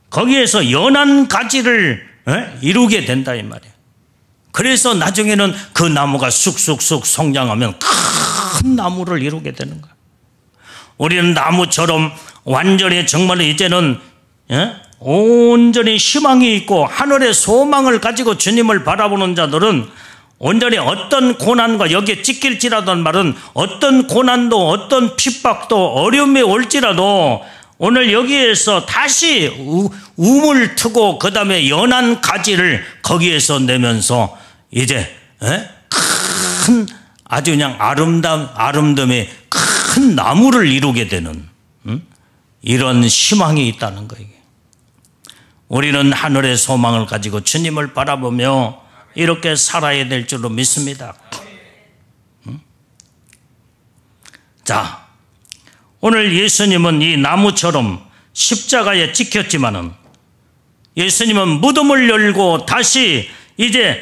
Speaker 1: 거기에서 연한 가지를 이루게 된다 이 말이에요. 그래서 나중에는 그 나무가 쑥쑥쑥 성장하면 큰 나무를 이루게 되는 거예요. 우리는 나무처럼 완전히 정말 이제는 온전히 희망이 있고 하늘의 소망을 가지고 주님을 바라보는 자들은 온전히 어떤 고난과 여기에 찢길지라도 말은 어떤 고난도 어떤 핍박도 어려움이 올지라도 오늘 여기에서 다시 움을 트고 그 다음에 연한 가지를 거기에서 내면서 이제 큰 아주 그냥 아름다움의 큰 나무를 이루게 되는 이런 희망이 있다는 거예요. 우리는 하늘의 소망을 가지고 주님을 바라보며 이렇게 살아야 될 줄로 믿습니다. 자, 오늘 예수님은 이 나무처럼 십자가에 찍혔지만은 예수님은 무덤을 열고 다시 이제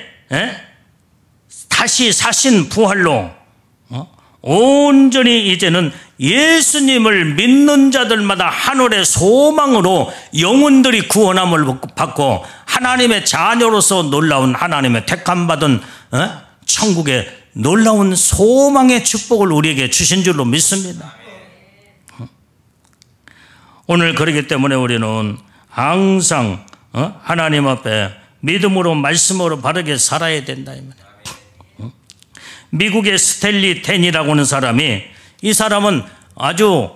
Speaker 1: 다시 사신 부활로 온전히 이제는 예수님을 믿는 자들마다 하늘의 소망으로 영혼들이 구원함을 받고 하나님의 자녀로서 놀라운 하나님의 택함받은 천국의 놀라운 소망의 축복을 우리에게 주신 줄로 믿습니다. 오늘 그렇기 때문에 우리는 항상 하나님 앞에 믿음으로 말씀으로 바르게 살아야 된다 이 말이에요. 미국의 스탠리 텐이라고 하는 사람이, 이 사람은 아주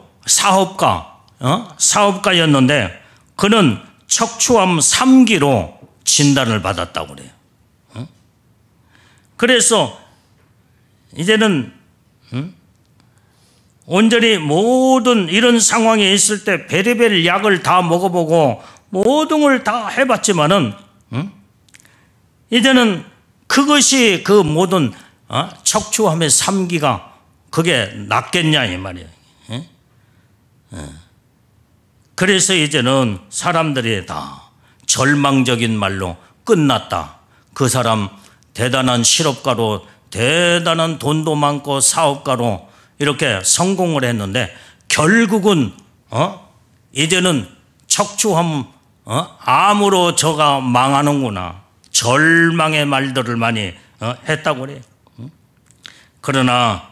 Speaker 1: 사업가였는데 그는 척추암 3기로 진단을 받았다고 그래요. 그래서 이제는 온전히 모든 이런 상황에 있을 때 베리베리 약을 다 먹어보고 모든 걸 다 해봤지만은 이제는 그것이 그 모든 척추암의 3기가 그게 낫겠냐 이 말이에요. 그래서 이제는 사람들이 다 절망적인 말로 끝났다. 그 사람 대단한 실업가로, 대단한 돈도 많고 사업가로 이렇게 성공을 했는데 결국은 이제는 척추함 암으로 저가 망하는구나. 절망의 말들을 많이 했다고 그래요. 그러나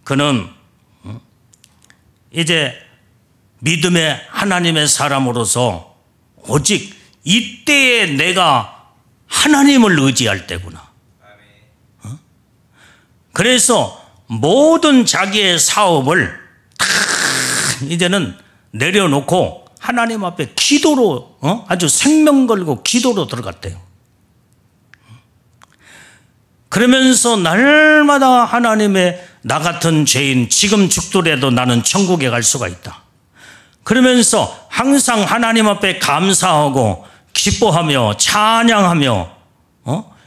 Speaker 1: 그는 이제 믿음의 하나님의 사람으로서 오직 이때에 내가 하나님을 의지할 때구나. 그래서 모든 자기의 사업을 다 이제는 내려놓고 하나님 앞에 기도로 아주 생명 걸고 기도로 들어갔대요. 그러면서 날마다 하나님의 나 같은 죄인 지금 죽더라도 나는 천국에 갈 수가 있다. 그러면서 항상 하나님 앞에 감사하고 기뻐하며 찬양하며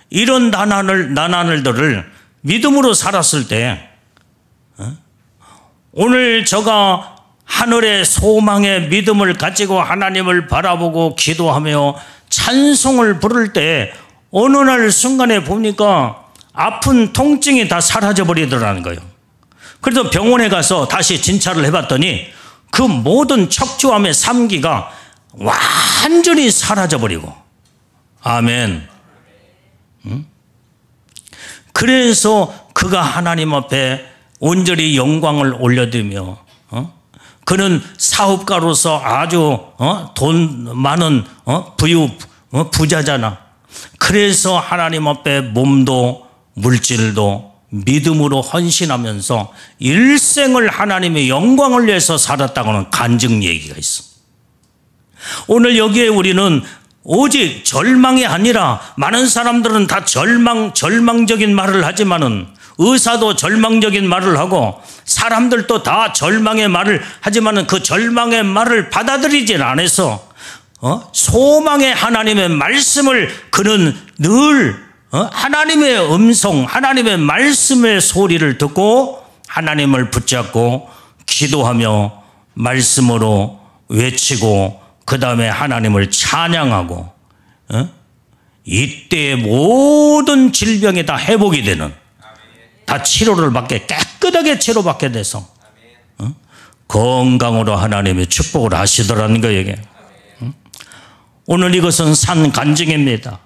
Speaker 1: 이런 나날들을 믿음으로 살았을 때 오늘 저가 하늘의 소망의 믿음을 가지고 하나님을 바라보고 기도하며 찬송을 부를 때 어느 날 순간에 보니까 아픈 통증이 다 사라져 버리더라는 거예요. 그래서 병원에 가서 다시 진찰을 해봤더니 그 모든 척추암의 삼기가 완전히 사라져 버리고. 아멘. 그래서 그가 하나님 앞에 온전히 영광을 올려드리며 그는 사업가로서 아주 돈 많은 부자잖아. 그래서 하나님 앞에 몸도 물질도 믿음으로 헌신하면서 일생을 하나님의 영광을 위해서 살았다고는 간증 얘기가 있어. 오늘 여기에 우리는 오직 절망이 아니라 많은 사람들은 다 절망적인 말을 하지만은 의사도 절망적인 말을 하고 사람들도 다 절망의 말을 하지만은 그 절망의 말을 받아들이질 않아서 소망의 하나님의 말씀을 그는 늘 하나님의 음성, 하나님의 말씀의 소리를 듣고 하나님을 붙잡고 기도하며 말씀으로 외치고 그 다음에 하나님을 찬양하고 이때의 모든 질병이 다 회복이 되는, 다 치료를 받게, 깨끗하게 치료받게 돼서 건강으로 하나님의 축복을 하시더라는 거예요. 이게. 오늘 이것은 산 간증입니다.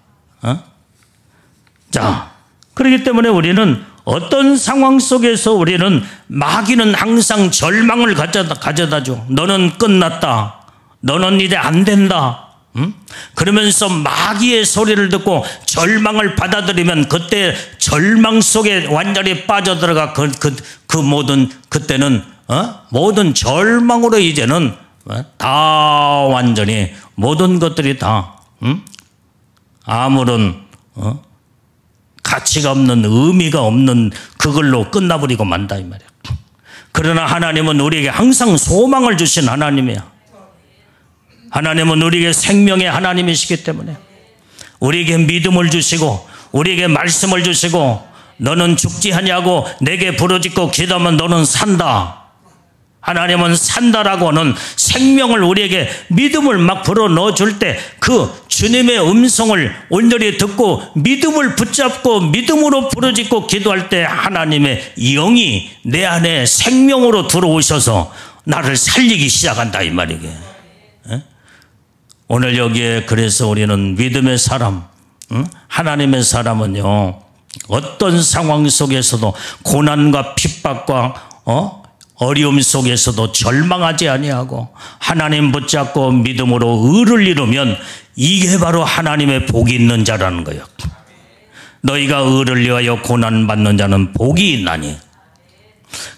Speaker 1: 자, 그렇기 때문에 우리는 어떤 상황 속에서 우리는 마귀는 항상 절망을 가져다 줘. 너는 끝났다. 너는 이제 안 된다. 그러면서 마귀의 소리를 듣고 절망을 받아들이면 그때 절망 속에 완전히 빠져들어가 그 모든 그때는 모든 절망으로 이제는 다 완전히 모든 것들이 다 아무런 가치가 없는, 의미가 없는 그걸로 끝나버리고 만다 이 말이야. 그러나 하나님은 우리에게 항상 소망을 주신 하나님이야. 하나님은 우리에게 생명의 하나님이시기 때문에 우리에게 믿음을 주시고 우리에게 말씀을 주시고 너는 죽지 아니하고 내게 부르짖고 기도하면 너는 산다. 하나님은 산다라고는 생명을 우리에게 믿음을 막 불어넣어 줄 때 그 주님의 음성을 온전히 듣고 믿음을 붙잡고 믿음으로 부르짖고 기도할 때 하나님의 영이 내 안에 생명으로 들어오셔서 나를 살리기 시작한다 이 말이게. 오늘 여기에 그래서 우리는 믿음의 사람, 하나님의 사람은요 어떤 상황 속에서도 고난과 핍박과 어려움 속에서도 절망하지 아니하고 하나님 붙잡고 믿음으로 의를 이루면 이게 바로 하나님의 복이 있는 자라는 거예요. 너희가 의를 위하여 고난받는 자는 복이 있나니.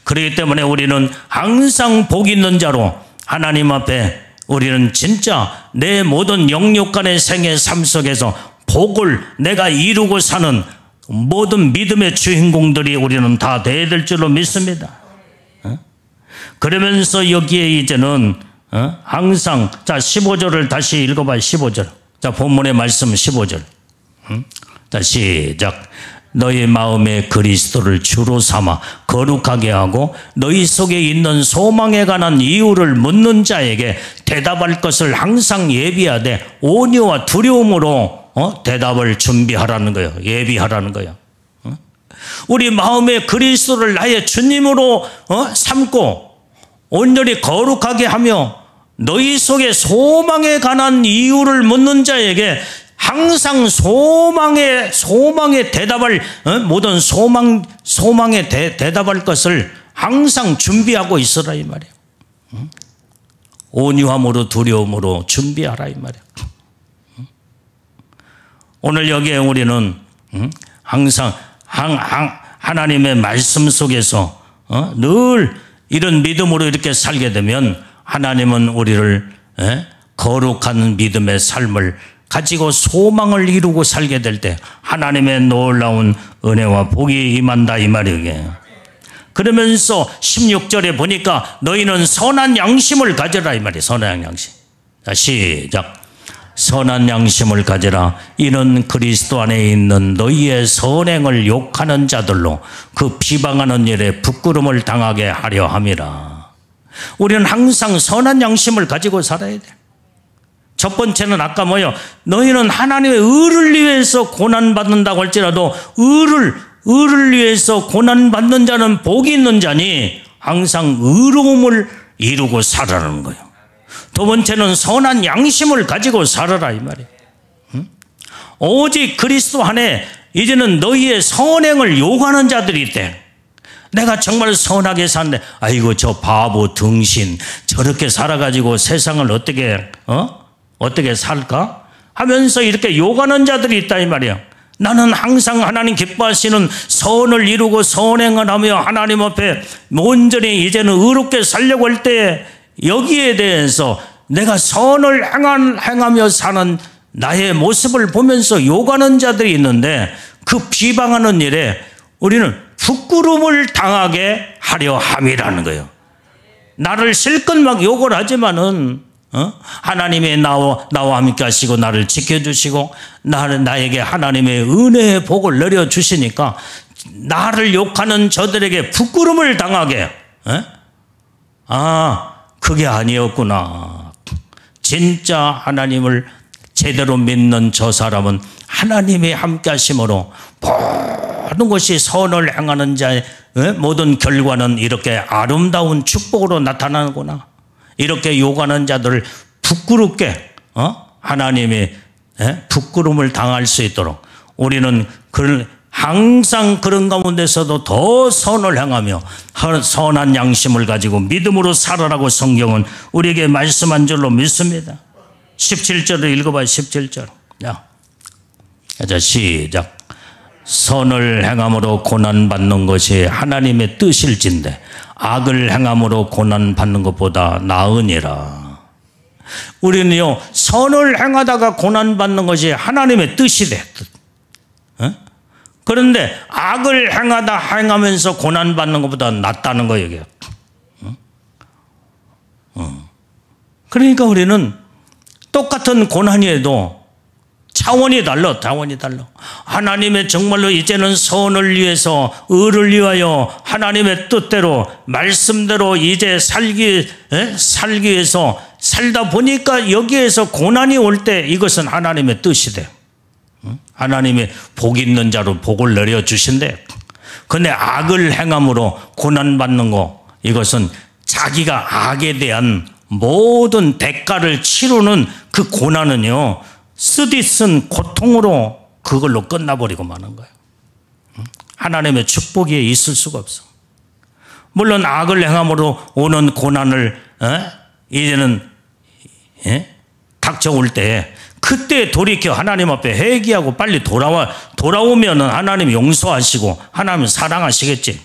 Speaker 1: 그렇기 때문에 우리는 항상 복이 있는 자로 하나님 앞에 우리는 진짜 내 모든 영육간의 생의 삶 속에서 복을 내가 이루고 사는 모든 믿음의 주인공들이 우리는 다 돼야 될 줄로 믿습니다. 그러면서 여기에 이제는 항상 자 15절을 다시 읽어봐요. 15절. 자 본문의 말씀 15절. 자 시작. 너희 마음에 그리스도를 주로 삼아 거룩하게 하고 너희 속에 있는 소망에 관한 이유를 묻는 자에게 대답할 것을 항상 예비하되 온유와 두려움으로 대답을 준비하라는 거예요. 예비하라는 거예요. 우리 마음에 그리스도를 나의 주님으로 삼고 온전히 거룩하게 하며 너희 속에 소망에 관한 이유를 묻는 자에게 항상 소망에 대답할 모든 소망에 대답할 것을 항상 준비하고 있으라 이 말이에요. 온유함으로 두려움으로 준비하라 이 말이에요. 오늘 여기에 우리는 항상 하나님의 말씀 속에서 늘 이런 믿음으로 이렇게 살게 되면 하나님은 우리를 거룩한 믿음의 삶을 가지고 소망을 이루고 살게 될 때 하나님의 놀라운 은혜와 복이 임한다 이 말이에요. 그러면서 16절에 보니까 너희는 선한 양심을 가져라 이 말이에요. 선한 양심. 자, 시작. 선한 양심을 가져라. 이는 그리스도 안에 있는 너희의 선행을 욕하는 자들로 그 비방하는 일에 부끄러움을 당하게 하려 함이라. 우리는 항상 선한 양심을 가지고 살아야 돼. 첫 번째는 아까 뭐요? 너희는 하나님의 의를 위해서 고난받는다고 할지라도 의를 위해서 고난받는 자는 복이 있는 자니 항상 의로움을 이루고 살아라는 거예요. 두 번째는 선한 양심을 가지고 살아라 이 말이에요. 오직 그리스도 안에 이제는 너희의 선행을 요구하는 자들이 있대. 내가 정말 선하게 산데 아이고 저 바보 등신 저렇게 살아가지고 세상을 어떻게 살까? 하면서 이렇게 요구하는 자들이 있다 이 말이에요. 나는 항상 하나님 기뻐하시는 선을 이루고 선행을 하며 하나님 앞에 온전히 이제는 의롭게 살려고 할 때 여기에 대해서 내가 선을 행하며 사는 나의 모습을 보면서 요구하는 자들이 있는데 그 비방하는 일에 우리는 부끄러움을 당하게 하려 함이라는 거예요. 나를 실컷 막 욕을 하지만은 하나님의 나와 함께 하시고 나를 지켜주시고 나에게 하나님의 은혜의 복을 내려주시니까 나를 욕하는 저들에게 부끄러움을 당하게 그게 아니었구나. 진짜 하나님을 제대로 믿는 저 사람은 하나님이 함께 하심으로 모든 것이 선을 행하는 자의 모든 결과는 이렇게 아름다운 축복으로 나타나는구나. 이렇게 요구하는 자들을 부끄럽게 하나님이 부끄러움을 당할 수 있도록 우리는 항상 그런 가운데서도 더 선을 행하며 선한 양심을 가지고 믿음으로 살아라고 성경은 우리에게 말씀한 줄로 믿습니다. 17절을 읽어봐요. 17절. 자, 시작. 선을 행함으로 고난받는 것이 하나님의 뜻일진데 악을 행함으로 고난받는 것보다 나으니라. 우리는요, 선을 행하다가 고난받는 것이 하나님의 뜻이래. 그런데 악을 행하면서 고난받는 것보다 낫다는 거예요, 이게. 그러니까 우리는 똑같은 고난이어도 차원이 달라. 하나님의 정말로 이제는 선을 위해서 의를 위하여 하나님의 뜻대로 말씀대로 이제 살기 위해서 살다 보니까 여기에서 고난이 올 때 이것은 하나님의 뜻이 돼. 하나님이 복 있는 자로 복을 내려주신대. 근데 악을 행함으로 고난받는 거 이것은 자기가 악에 대한 모든 대가를 치르는 그 고난은요 쓰디쓴 고통으로 그걸로 끝나버리고 마는 거예요. 하나님의 축복이 있을 수가 없어. 물론 악을 행함으로 오는 고난을 이제는 닥쳐올 때 그때 돌이켜 하나님 앞에 회개하고 빨리 돌아오면 하나님 용서하시고 하나님 사랑하시겠지.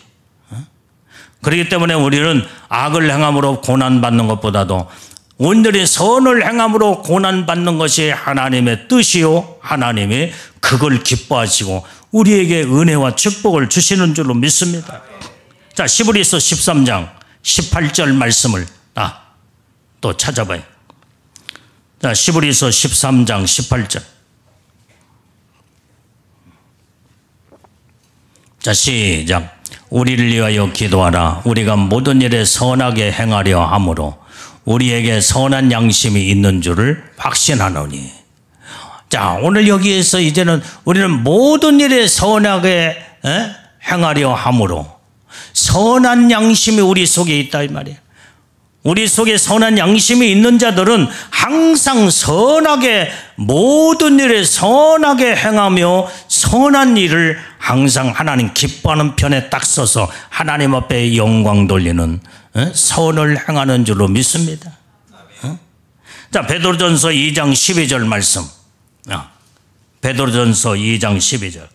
Speaker 1: 그렇기 때문에 우리는 악을 행함으로 고난받는 것보다도 온전히 선을 행함으로 고난받는 것이 하나님의 뜻이요 하나님이 그걸 기뻐하시고 우리에게 은혜와 축복을 주시는 줄로 믿습니다. 자, 히브리서 13장 18절 말씀을 또 찾아봐요. 자, 히브리서 13장 18절. 자, 시작. 우리를 위하여 기도하라. 우리가 모든 일에 선하게 행하려 함으로 우리에게 선한 양심이 있는 줄을 확신하노니. 자, 오늘 여기에서 이제는 우리는 모든 일에 선하게 행하려 함으로 선한 양심이 우리 속에 있다 이 말이에요. 우리 속에 선한 양심이 있는 자들은 항상 선하게 모든 일에 선하게 행하며 선한 일을 항상 하나님 기뻐하는 편에 딱 서서 하나님 앞에 영광 돌리는 선을 행하는 줄로 믿습니다. 자, 베드로전서 2장 12절 말씀. 베드로전서 2장 12절.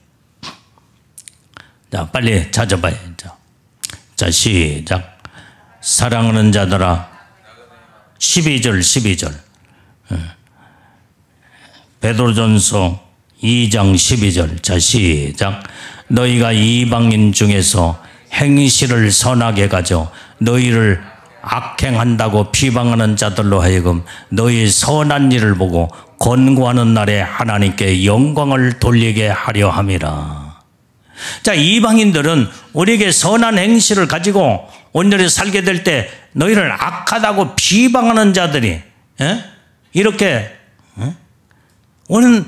Speaker 1: 자, 빨리 찾아봐요. 자, 시작. 사랑하는 자들아. 12절. 베드로전서 2장 12절. 자, 시작. 너희가 이방인 중에서 행실을 선하게 가져 너희를 악행한다고 비방하는 자들로 하여금 너희 선한 일을 보고 권고하는 날에 하나님께 영광을 돌리게 하려 함이라. 자, 이방인들은 우리에게 선한 행실을 가지고 온전히 살게 될 때 너희를 악하다고 비방하는 자들이 이렇게 오늘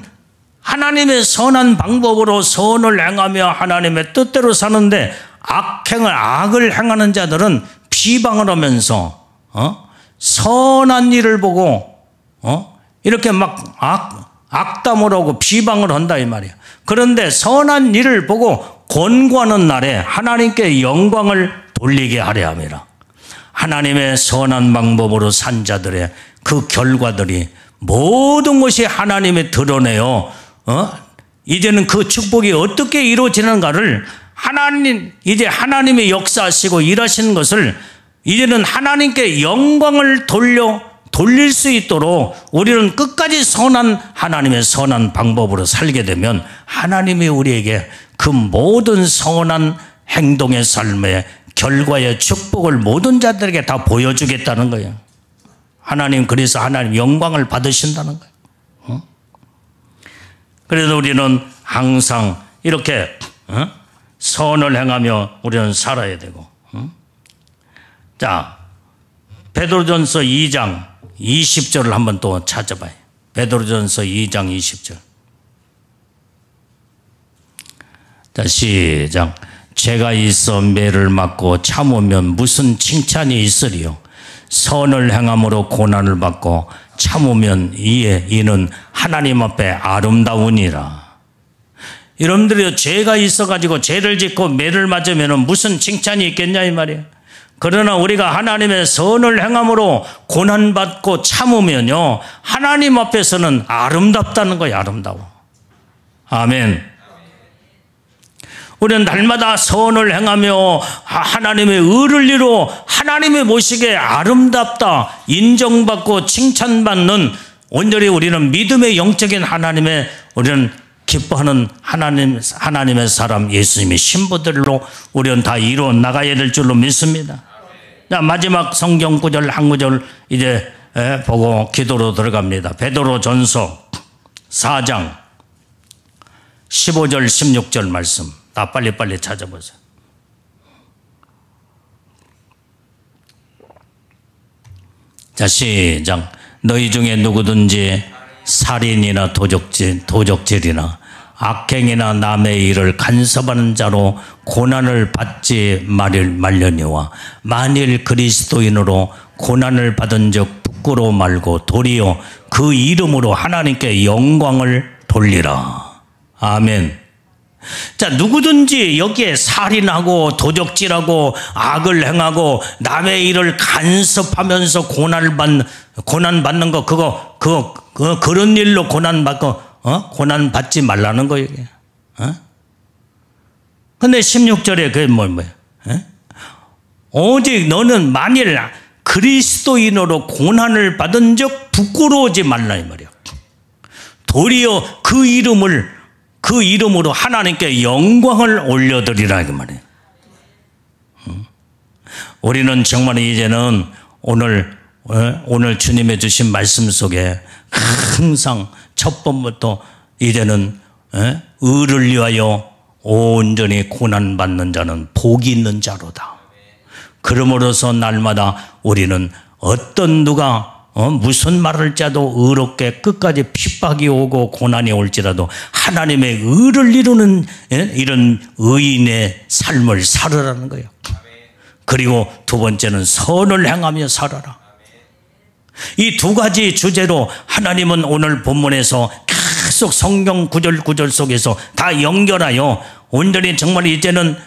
Speaker 1: 하나님의 선한 방법으로 선을 행하며 하나님의 뜻대로 사는데 악을 행하는 자들은 비방을 하면서 선한 일을 보고 이렇게 막 악담을 하고 비방을 한다 이 말이야. 그런데 선한 일을 보고 권고하는 날에 하나님께 영광을 돌리게 하려 함이라. 하나님의 선한 방법으로 산 자들의 그 결과들이 모든 것이 하나님이 드러내요. 이제는 그 축복이 어떻게 이루어지는가를 이제 하나님이 역사하시고 일하시는 것을 이제는 하나님께 영광을 돌릴 수 있도록 우리는 끝까지 하나님의 선한 방법으로 살게 되면 하나님이 우리에게 그 모든 선한 행동의 삶의 결과의 축복을 모든 자들에게 다 보여주겠다는 거예요. 그래서 하나님 영광을 받으신다는 거예요. 그래서 우리는 항상 이렇게 선을 행하며 우리는 살아야 되고. 자, 베드로전서 2장 20절을 한번 또 찾아봐요. 베드로전서 2장 20절. 자, 시작. 죄가 있어 매를 맞고 참으면 무슨 칭찬이 있으리요. 선을 행함으로 고난을 받고 참으면 이는 하나님 앞에 아름다우니라. 여러분들이 죄가 있어가지고 죄를 짓고 매를 맞으면 무슨 칭찬이 있겠냐 이 말이에요. 그러나 우리가 하나님의 선을 행함으로 고난받고 참으면요 하나님 앞에서는 아름답다는 거예요. 아름다워. 아멘. 우리는 날마다 선을 행하며 하나님의 의를 이루어 하나님의 모시기에 아름답다 인정받고 칭찬받는 온전히 우리는 믿음의 영적인 우리는 기뻐하는 하나님의 사람 예수님의 신부들로 우리는 다 이루어 나가야 될 줄로 믿습니다. 자, 마지막 성경 구절 한 구절 이제 보고 기도로 들어갑니다. 베드로전서 4장 15절 16절 말씀 다 빨리빨리 찾아보세요. 자, 시작. 너희 중에 누구든지 살인이나 도적질이나 악행이나 남의 일을 간섭하는 자로 고난을 받지 말려니와 만일 그리스도인으로 고난을 받은 적 부끄러워 말고 도리어 그 이름으로 하나님께 영광을 돌리라. 아멘. 자, 누구든지 여기에 살인하고 도적질하고 악을 행하고 남의 일을 간섭하면서 고난받는 거 그런 일로 고난받지 말라는 거예요. 근데 16절에 그게 뭐예요? 오직 너는 만일 그리스도인으로 고난을 받은 적 부끄러워하지 말라 이 말이야. 도리어 그 이름으로 하나님께 영광을 올려드리라 그 말이에요. 우리는 정말 이제는 오늘 주님의 주신 말씀 속에 항상 첫 번부터 이제는 의를 위하여 온전히 고난받는 자는 복이 있는 자로다. 그러므로서 날마다 우리는 어떤 누가 무슨 말을 짜도 의롭게 끝까지 핍박이 오고 고난이 올지라도 하나님의 의를 이루는 이런 의인의 삶을 살으라는 거예요. 그리고 두 번째는 선을 행하며 살아라. 이 두 가지 주제로 하나님은 오늘 본문에서 계속 성경 구절 속에서 다 연결하여 온전히 정말 이제는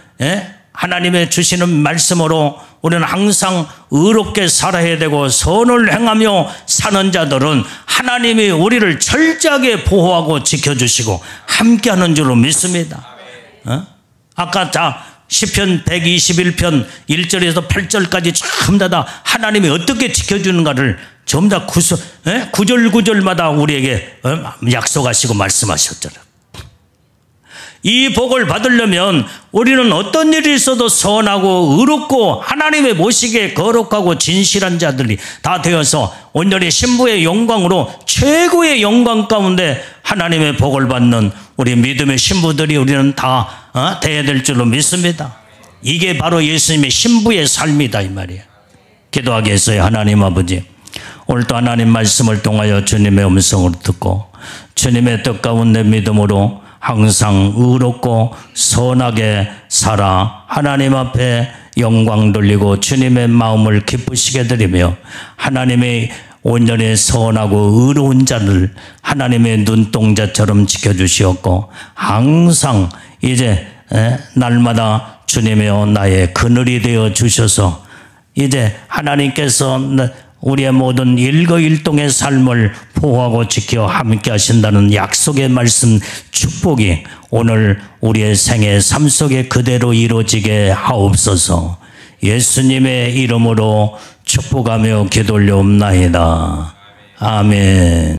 Speaker 1: 하나님의 주시는 말씀으로 우리는 항상 의롭게 살아야 되고 선을 행하며 사는 자들은 하나님이 우리를 철저하게 보호하고 지켜주시고 함께하는 줄로 믿습니다. 아까 시편 121편 1절에서 8절까지 전부 다 하나님이 어떻게 지켜주는가를 전부 다 구절마다 우리에게 약속하시고 말씀하셨잖아요. 이 복을 받으려면 우리는 어떤 일이 있어도 선하고 의롭고 하나님의 모시기에 거룩하고 진실한 자들이 다 되어서 온전히 신부의 영광으로 최고의 영광 가운데 하나님의 복을 받는 우리 믿음의 신부들이 우리는 다 돼야 될 줄로 믿습니다. 이게 바로 예수님의 신부의 삶이다 이 말이에요. 기도하겠어요. 하나님 아버지, 오늘도 하나님 말씀을 통하여 주님의 음성을 듣고 주님의 뜻 가운데 믿음으로 항상 의롭고 선하게 살아 하나님 앞에 영광 돌리고 주님의 마음을 기쁘시게 드리며 하나님의 온전히 선하고 의로운 자를 하나님의 눈동자처럼 지켜주시었고 항상 이제 날마다 주님이여 나의 그늘이 되어 주셔서 이제 하나님께서 우리의 모든 일거일동의 삶을 보호하고 지켜 함께 하신다는 약속의 말씀 축복이 오늘 우리의 생애 삶 속에 그대로 이루어지게 하옵소서. 예수님의 이름으로 축복하며 기도 올려옵나이다. 아멘.